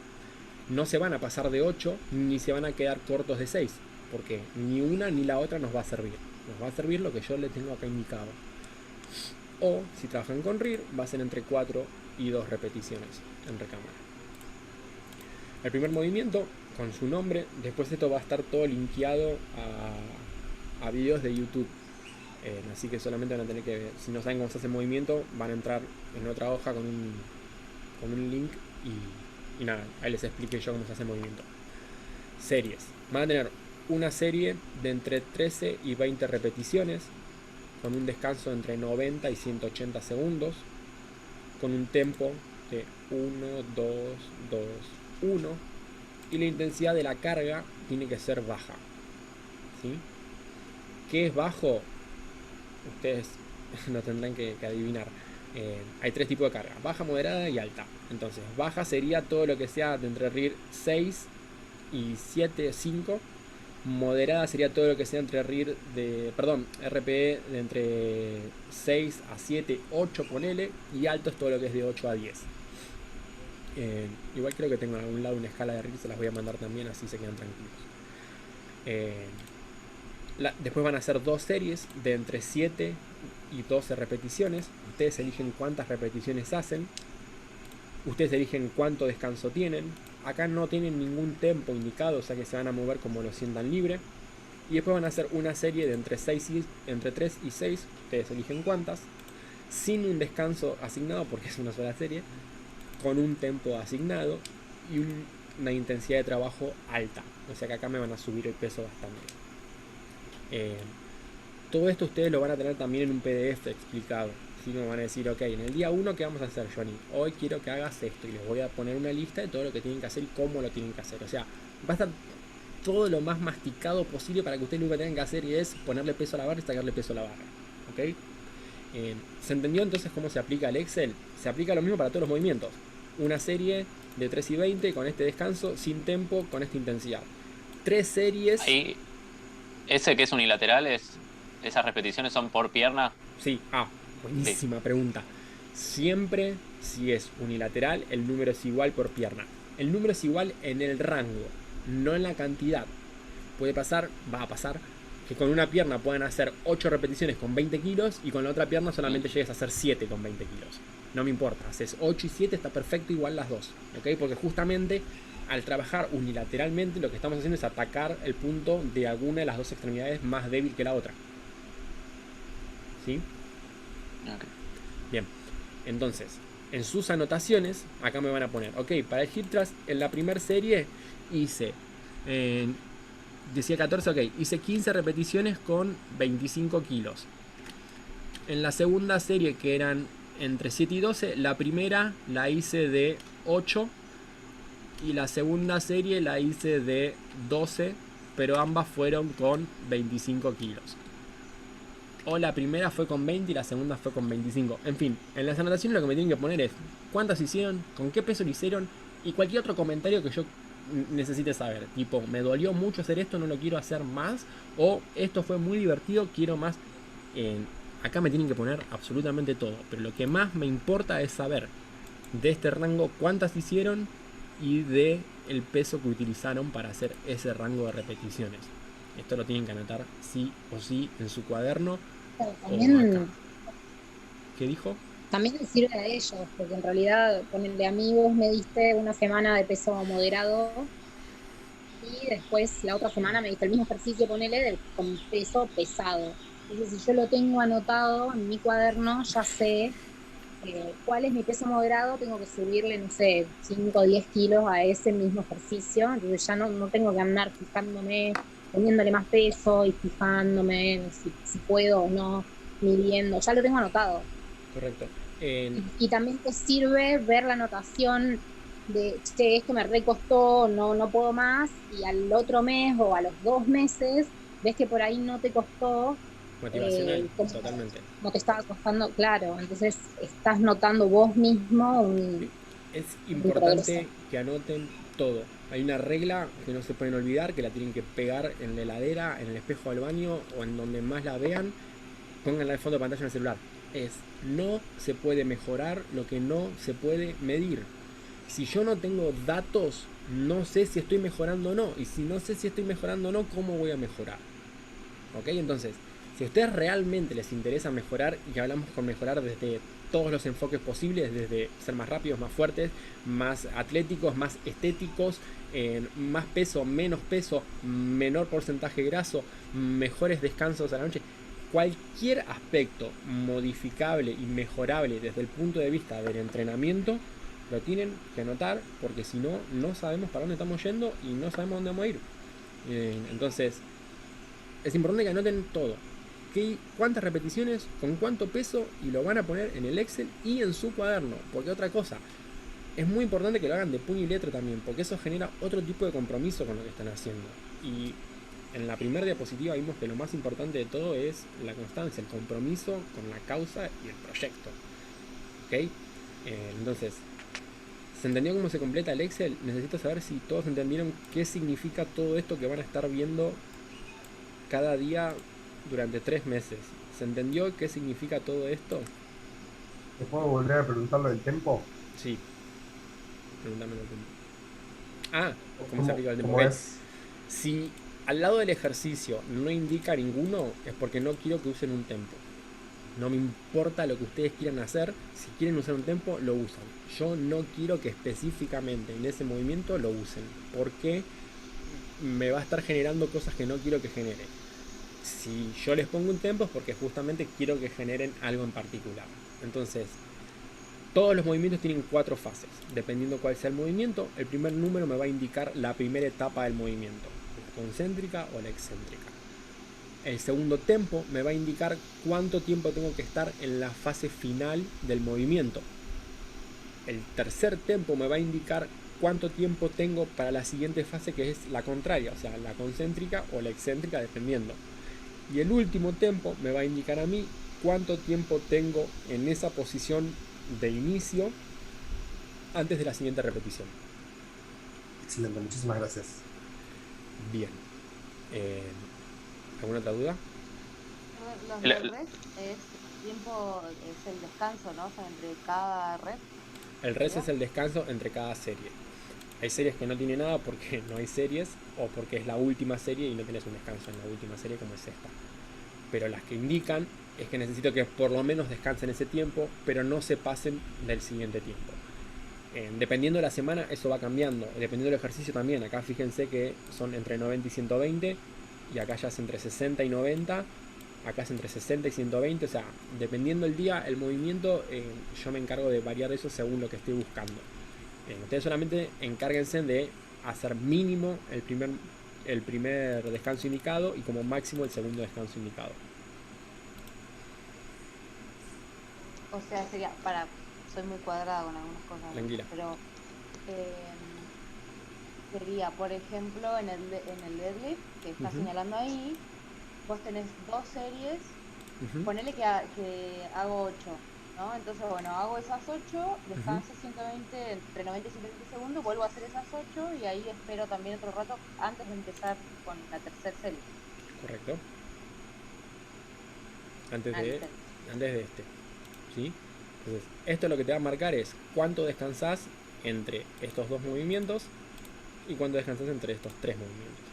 No se van a pasar de 8, ni se van a quedar cortos de 6, porque ni una ni la otra nos va a servir. Nos va a servir lo que yo le tengo acá indicado. O, si trabajan con RIR, va a ser entre 4 y 2 repeticiones en recámara. El primer movimiento, con su nombre, después esto va a estar todo linkeado a videos de YouTube. Así que solamente van a tener que, si no saben cómo se hace el movimiento, van a entrar en otra hoja con un link y nada, ahí les expliqué yo cómo se hace el movimiento. Series. Van a tener una serie de entre 13 y 20 repeticiones, con un descanso entre 90 y 180 segundos, con un tempo de 1, 2, 2, 1, y la intensidad de la carga tiene que ser baja. ¿Sí? ¿Qué es bajo? Ustedes lo tendrán que adivinar. Hay tres tipos de carga: baja, moderada y alta. Entonces, baja sería todo lo que sea de entre RIR 6 y 7, 5. Moderada sería todo lo que sea entre RPE de entre 6 a 7, 8 ponele. Y alto es todo lo que es de 8 a 10. Igual creo que tengo en algún lado una escala de RIR, se las voy a mandar también, así se quedan tranquilos. Después van a ser dos series de entre 7 y 12 repeticiones. Ustedes eligen cuántas repeticiones hacen. Ustedes eligen cuánto descanso tienen. Acá no tienen ningún tempo indicado, o sea que se van a mover como lo sientan libre. Y después van a hacer una serie de entre 3 y 6. Ustedes eligen cuántas. Sin un descanso asignado, porque es una sola serie. Con un tempo asignado. Y una intensidad de trabajo alta. O sea que acá me van a subir el peso bastante. Todo esto ustedes lo van a tener también en un PDF explicado. Así que me van a decir, ok, en el día 1, ¿qué vamos a hacer, Johnny? Hoy quiero que hagas esto. Y les voy a poner una lista de todo lo que tienen que hacer y cómo lo tienen que hacer. O sea, va a estar todo lo más masticado posible para que ustedes lo que tengan que hacer y es ponerle peso a la barra y sacarle peso a la barra. ¿Ok? ¿Se entendió entonces cómo se aplica el Excel? Se aplica lo mismo para todos los movimientos. Una serie de 3 y 20 con este descanso, sin tempo, con esta intensidad. 3 series. Ahí, ese que es unilateral, esas repeticiones son por pierna. Sí, buenísima pregunta. Siempre, si es unilateral, el número es igual por pierna. El número es igual en el rango, no en la cantidad. Va a pasar, que con una pierna puedan hacer 8 repeticiones con 20 kilos y con la otra pierna solamente llegues a hacer 7 con 20 kilos. No me importa, haces 8 y 7, está perfecto igual las dos, ¿ok? Porque justamente al trabajar unilateralmente lo que estamos haciendo es atacar el punto de alguna de las dos extremidades más débil que la otra. ¿Sí? Okay. Bien, entonces, en sus anotaciones, acá me van a poner, ok, para el hip thrust en la primera serie hice, decía 14, ok, hice 15 repeticiones con 25 kilos. En la segunda serie, que eran entre 7 y 12, la primera la hice de 8 y la segunda serie la hice de 12, pero ambas fueron con 25 kilos. O la primera fue con 20 y la segunda fue con 25. En fin, en las anotaciones lo que me tienen que poner es cuántas hicieron, con qué peso lo hicieron y cualquier otro comentario que yo necesite saber. Tipo, me dolió mucho hacer esto, no lo quiero hacer más. O esto fue muy divertido, quiero más. Acá me tienen que poner absolutamente todo. Pero lo que más me importa es saber de este rango cuántas hicieron y de el peso que utilizaron para hacer ese rango de repeticiones. Esto lo tienen que anotar sí o sí en su cuaderno. También, ¿Qué dijo? también les sirve a ellos, porque en realidad, ponele amigos, me diste una semana de peso moderado y después la otra semana me diste el mismo ejercicio, ponele, con peso pesado. Entonces, si yo lo tengo anotado en mi cuaderno, ya sé cuál es mi peso moderado, tengo que subirle, no sé, 5 o 10 kilos a ese mismo ejercicio, entonces ya no tengo que andar fijándome, poniéndole más peso y fijándome si puedo o no, midiendo, ya lo tengo anotado. Correcto. Y también te sirve ver la anotación de, che, esto me recostó, no puedo más, y al otro mes o a los 2 meses ves que por ahí no te costó. Motivacional, totalmente. No te estaba costando, claro, entonces estás notando vos mismo Es importante que anoten todo. Hay una regla que no se pueden olvidar, que la tienen que pegar en la heladera, en el espejo del baño o en donde más la vean. Pónganla de fondo de pantalla en el celular. No se puede mejorar lo que no se puede medir. Si yo no tengo datos, no sé si estoy mejorando o no. Y si no sé si estoy mejorando o no, ¿cómo voy a mejorar? ¿Ok? Entonces, si a ustedes realmente les interesa mejorar, y hablamos con mejorar desde todos los enfoques posibles, desde ser más rápidos, más fuertes, más atléticos, más estéticos, más peso, menos peso, menor porcentaje graso, mejores descansos a la noche, cualquier aspecto modificable y mejorable desde el punto de vista del entrenamiento, lo tienen que anotar, porque si no, no sabemos para dónde estamos yendo y no sabemos dónde vamos a ir. Entonces, es importante que anoten todo. Cuántas repeticiones, con cuánto peso, y lo van a poner en el Excel y en su cuaderno. Porque otra cosa, es muy importante que lo hagan de puño y letra también, porque eso genera otro tipo de compromiso con lo que están haciendo. Y en la primera diapositiva vimos que lo más importante de todo es la constancia, el compromiso con la causa y el proyecto. ¿Ok? Entonces, ¿se entendió cómo se completa el Excel? Necesito saber si todos entendieron qué significa todo esto que van a estar viendo cada día durante 3 meses. ¿Se entendió qué significa todo esto? ¿Te puedo volver a preguntar lo del tempo? Sí. Pregúntame el tiempo. ¿Cómo se aplica el tiempo? ¿Cómo es? Si al lado del ejercicio no indica ninguno, es porque no quiero que usen un tempo. No me importa lo que ustedes quieran hacer. Si quieren usar un tempo, lo usan. Yo no quiero que específicamente en ese movimiento lo usen, porque me va a estar generando cosas que no quiero que genere. Si yo les pongo un tempo es porque justamente quiero que generen algo en particular. Entonces, todos los movimientos tienen 4 fases. Dependiendo cuál sea el movimiento, el primer número me va a indicar la primera etapa del movimiento, la concéntrica o la excéntrica. El segundo tempo me va a indicar cuánto tiempo tengo que estar en la fase final del movimiento. El tercer tempo me va a indicar cuánto tiempo tengo para la siguiente fase, que es la contraria, o sea, la concéntrica o la excéntrica, dependiendo. Y el último tempo me va a indicar a mí cuánto tiempo tengo en esa posición de inicio antes de la siguiente repetición. Excelente, muchísimas gracias. Bien. ¿Alguna otra duda? Los El- del rest es tiempo, es el descanso, ¿no? O sea, entre cada rep. El rest es el descanso entre cada serie. Hay series que no tienen nada porque no hay series o porque es la última serie y no tienes un descanso en la última serie como es esta. Pero las que indican es que necesito que por lo menos descansen ese tiempo, pero no se pasen del siguiente tiempo. Dependiendo de la semana eso va cambiando, dependiendo del ejercicio también. Acá fíjense que son entre 90 y 120 y acá ya es entre 60 y 90. Acá es entre 60 y 120, o sea, dependiendo el día, el movimiento, yo me encargo de variar eso según lo que estoy buscando. Ustedes solamente encárguense de hacer mínimo el primer descanso indicado y como máximo el segundo descanso indicado. O sea, sería, soy muy cuadrada con algunas cosas. Tranquila. Pero sería, por ejemplo, en el deadlift, que está señalando ahí, vos tenés 2 series, ponele que hago 8, ¿no? Entonces, bueno, hago esas 8, descanso 120, entre 90 y 120 segundos, vuelvo a hacer esas 8 y ahí espero también otro rato antes de empezar con la tercera serie. Correcto. Antes de este. ¿Sí? Entonces, esto lo que te va a marcar es cuánto descansás entre estos 2 movimientos y cuánto descansás entre estos 3 movimientos.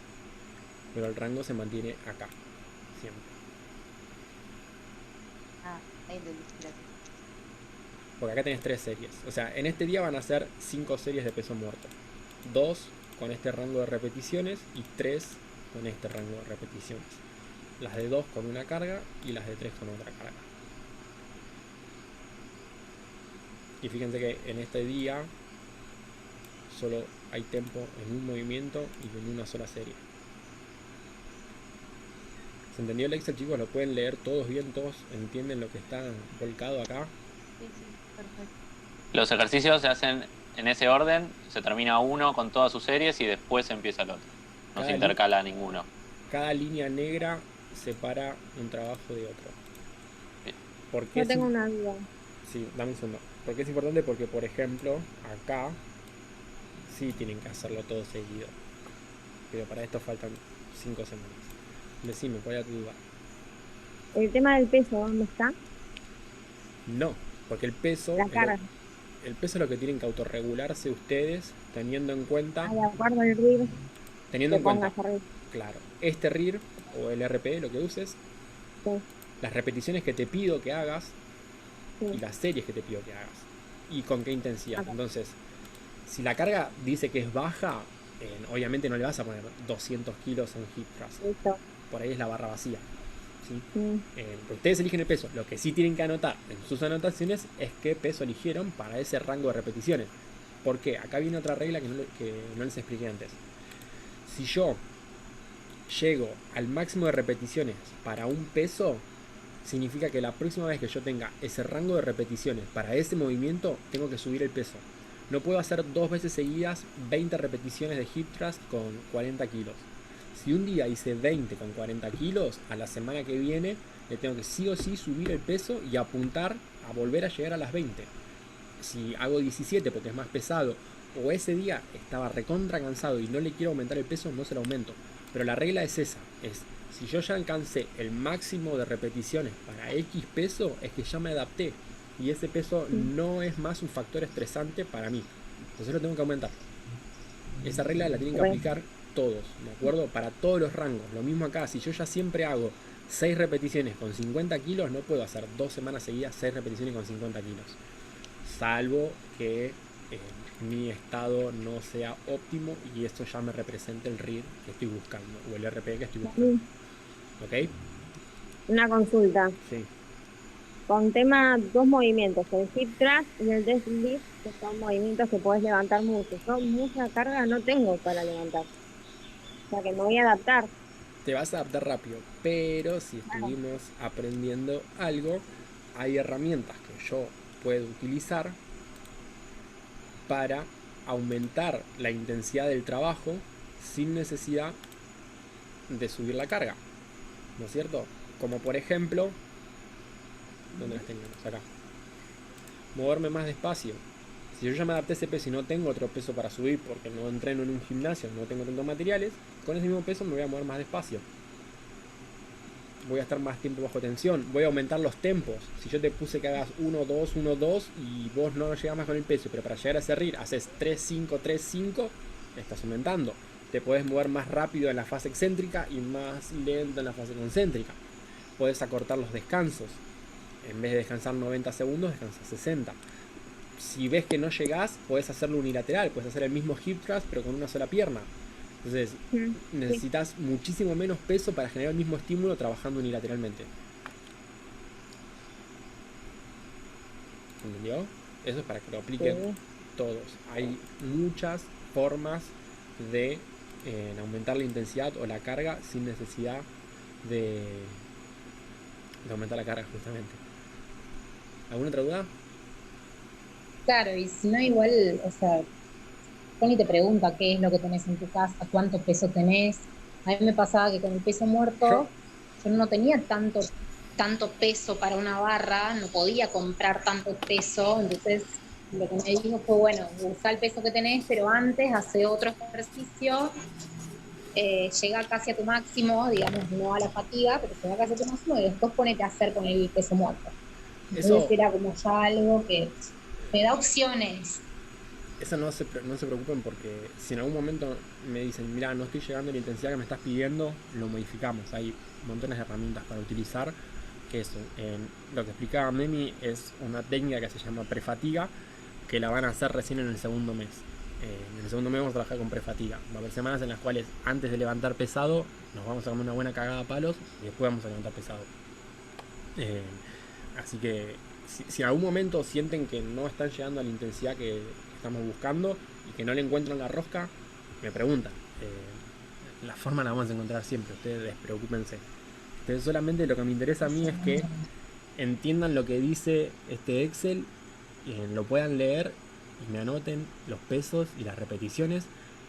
Pero el rango se mantiene acá, siempre. Ahí entendí, gracias. Porque acá tenés 3 series. O sea, en este día van a ser 5 series de peso muerto. 2 con este rango de repeticiones y 3 con este rango de repeticiones. Las de 2 con una carga y las de 3 con otra carga. Y fíjense que en este día solo hay tempo en un movimiento y en una sola serie. ¿Se entendió el Excel, chicos? ¿Lo pueden leer todos bien? ¿Todos entienden lo que está volcado acá? Sí, perfecto. Los ejercicios se hacen en ese orden, se termina uno con todas sus series y después empieza el otro. No Cada se intercala ninguno. Cada línea negra separa un trabajo de otro. Bien. ¿Por qué Yo tengo una duda. Sí, dame un segundo. ¿Por qué es importante? Porque, por ejemplo, acá sí tienen que hacerlo todo seguido. Pero para esto faltan 5 semanas. Decime, ¿cuál era tu duda? El tema del peso, ¿dónde está? No, porque el peso... La carga. El peso es lo que tienen que autorregularse ustedes teniendo en cuenta... De acuerdo al RIR Teniendo que en cuenta, pongas arriba. claro, este RIR o el RP, lo que uses, Sí, las repeticiones que te pido que hagas sí. y las series que te pido que hagas y con qué intensidad. Ok. Entonces, si la carga dice que es baja, obviamente no le vas a poner 200 kilos en hip thrust. Listo. Por ahí es la barra vacía. ¿Sí? Mm, Ustedes eligen el peso. Lo que sí tienen que anotar en sus anotaciones es qué peso eligieron para ese rango de repeticiones. Porque acá viene otra regla que no les expliqué antes. Si yo llego al máximo de repeticiones para un peso, significa que la próxima vez que yo tenga ese rango de repeticiones para ese movimiento, tengo que subir el peso. No puedo hacer 2 veces seguidas 20 repeticiones de hip thrust con 40 kilos. Si un día hice 20 con 40 kilos, a la semana que viene le tengo que sí o sí subir el peso y apuntar a volver a llegar a las 20. Si hago 17 porque es más pesado, o ese día estaba recontra cansado y no le quiero aumentar el peso, no se lo aumento. Pero la regla es esa, es si yo ya alcancé el máximo de repeticiones para X peso, es que ya me adapté. Y ese peso no es más un factor estresante para mí. Entonces lo tengo que aumentar. Esa regla la tienen que aplicar todos, ¿de acuerdo? Para todos los rangos. Lo mismo acá, si yo ya siempre hago 6 repeticiones con 50 kilos, no puedo hacer 2 semanas seguidas 6 repeticiones con 50 kilos. Salvo que mi estado no sea óptimo y esto ya me represente el RIR que estoy buscando o el RP que estoy buscando. ¿Ok? Una consulta. Sí. Con tema 2 movimientos, el hip thrust y el deadlift, que son movimientos que puedes levantar mucho. Yo mucha carga no tengo para levantar. O sea que me voy a adaptar. Te vas a adaptar rápido, pero si estuvimos aprendiendo algo, hay herramientas que yo puedo utilizar para aumentar la intensidad del trabajo sin necesidad de subir la carga, ¿no es cierto? Como por ejemplo ¿Dónde las teníamos? Acá. Moverme más despacio. Si yo ya me adapté a ese peso y no tengo otro peso para subir porque no entreno en un gimnasio, no tengo tantos materiales, con ese mismo peso me voy a mover más despacio. Voy a estar más tiempo bajo tensión. Voy a aumentar los tempos. Si yo te puse que hagas 1, 2, 1, 2 y vos no llegás más con el peso, pero para llegar a ese RIR haces 3, 5, 3, 5, estás aumentando. Te podés mover más rápido en la fase excéntrica y más lento en la fase concéntrica. Podés acortar los descansos. En vez de descansar 90 segundos, descansas 60. Si ves que no llegás, podés hacerlo unilateral. Podés hacer el mismo hip thrust, pero con una sola pierna. Entonces, necesitas muchísimo menos peso para generar el mismo estímulo trabajando unilateralmente. ¿Entendió? Eso es para que lo apliquen todos. Hay muchas formas de aumentar la intensidad o la carga sin necesidad de aumentar la carga, justamente. ¿Alguna otra duda? Claro, y si no, igual, o sea, Tony te pregunta qué es lo que tenés en tu casa, cuánto peso tenés. A mí me pasaba que con el peso muerto yo no tenía tanto peso para una barra, no podía comprar tanto peso, entonces lo que me dijo fue, bueno, usa el peso que tenés, pero antes hace otro ejercicio, llega casi a tu máximo, digamos, no a la fatiga, pero llega casi a tu máximo y después ponete a hacer con el peso muerto. Entonces era como ya algo que me da opciones. Eso no se preocupen, porque si en algún momento me dicen, mira, no estoy llegando a la intensidad que me estás pidiendo, lo modificamos. Hay montones de herramientas para utilizar. Que eso, lo que explicaba Memi es una técnica que se llama prefatiga, que la van a hacer recién en el segundo mes. En el segundo mes vamos a trabajar con prefatiga. Va a haber semanas en las cuales antes de levantar pesado nos vamos a comer una buena cagada a palos y después vamos a levantar pesado. Así que si en algún momento sienten que no están llegando a la intensidad que estamos buscando y que no le encuentran la rosca, me preguntan. La forma la vamos a encontrar siempre, ustedes despreocúpense. Entonces solamente lo que me interesa a mí es que entiendan lo que dice este Excel, lo puedan leer y me anoten los pesos y las repeticiones,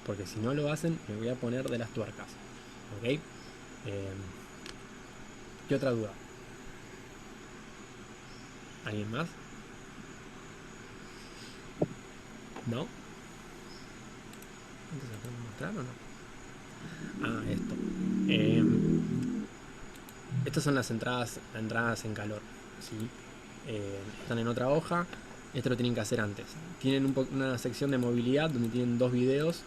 porque si no lo hacen me voy a poner de las tuercas. ¿Ok? ¿Qué otra duda? ¿Alguien más? ¿No? ¿Esto se puede mostrar o no? Ah, esto. Estas son las entradas en calor, ¿sí? Están en otra hoja. Esto lo tienen que hacer antes. Tienen una sección de movilidad donde tienen 2 videos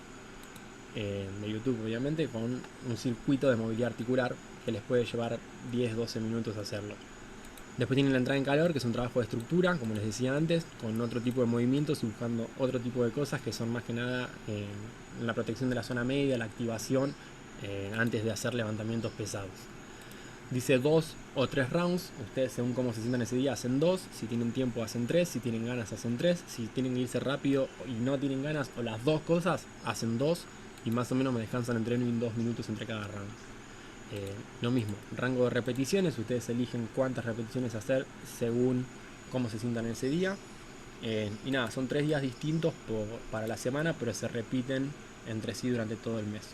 de YouTube, obviamente, con un circuito de movilidad articular que les puede llevar 10-12 minutos hacerlo. Después tienen la entrada en calor, que es un trabajo de estructura, como les decía antes, con otro tipo de movimientos y buscando otro tipo de cosas que son más que nada la protección de la zona media, la activación antes de hacer levantamientos pesados. Dice 2 o 3 rounds, ustedes según cómo se sientan ese día hacen 2, si tienen tiempo hacen 3, si tienen ganas hacen 3, si tienen que irse rápido y no tienen ganas o las dos cosas hacen 2 y más o menos me descansan entre 1 y 2 minutos entre cada round. Lo mismo, rango de repeticiones, ustedes eligen cuántas repeticiones hacer según cómo se sientan ese día. Y nada, son 3 días distintos para la semana, pero se repiten entre sí durante todo el mes,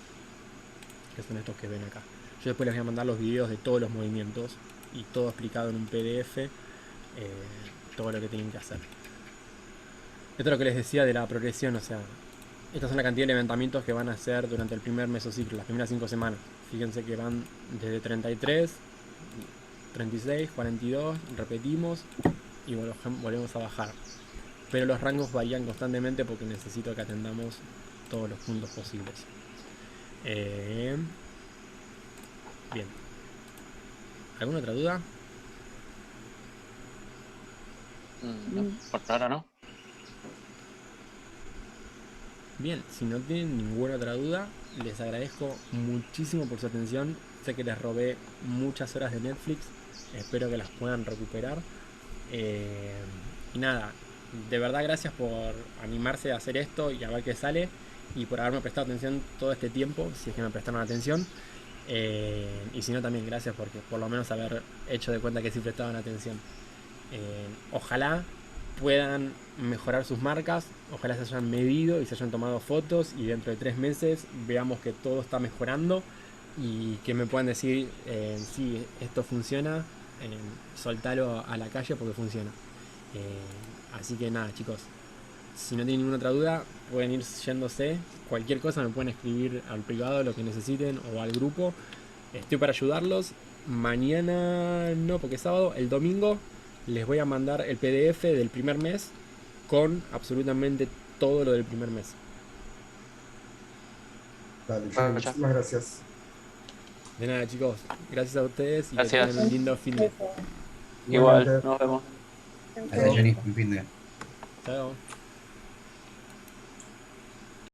que son estos que ven acá. Yo después les voy a mandar los videos de todos los movimientos y todo explicado en un PDF, todo lo que tienen que hacer. Esto es lo que les decía de la progresión, o sea, estas son la cantidad de levantamientos que van a hacer durante el primer mesociclo, las primeras 5 semanas. Fíjense que van desde 33, 36, 42, repetimos y volvemos a bajar. Pero los rangos varían constantemente porque necesito que atendamos todos los puntos posibles. Bien. ¿Alguna otra duda? No, por ahora no. Bien, si no tienen ninguna otra duda, les agradezco muchísimo por su atención. Sé que les robé muchas horas de Netflix, espero que las puedan recuperar. Y nada, de verdad gracias por animarse a hacer esto y a ver qué sale, y por haberme prestado atención todo este tiempo, si es que me prestaron atención. Y si no, también gracias porque por lo menos haber hecho de cuenta que sí prestaban atención. Ojalá puedan mejorar sus marcas, ojalá se hayan medido y se hayan tomado fotos y dentro de 3 meses veamos que todo está mejorando y que me puedan decir si esto funciona, soltalo a la calle porque funciona. Así que nada, chicos. Si no tienen ninguna otra duda, pueden ir yéndose. Cualquier cosa me pueden escribir al privado, lo que necesiten, o al grupo. Estoy para ayudarlos. Mañana no, porque es sábado. El domingo les voy a mandar el PDF del primer mes con absolutamente todo lo del primer mes. Dale, Ah, muchísimas gracias. De nada, chicos. Gracias a ustedes y Gracias. que tengan un lindo fin de. Igual, Igualmente. nos vemos. Gracias, Johnny. Un fin de. Chao.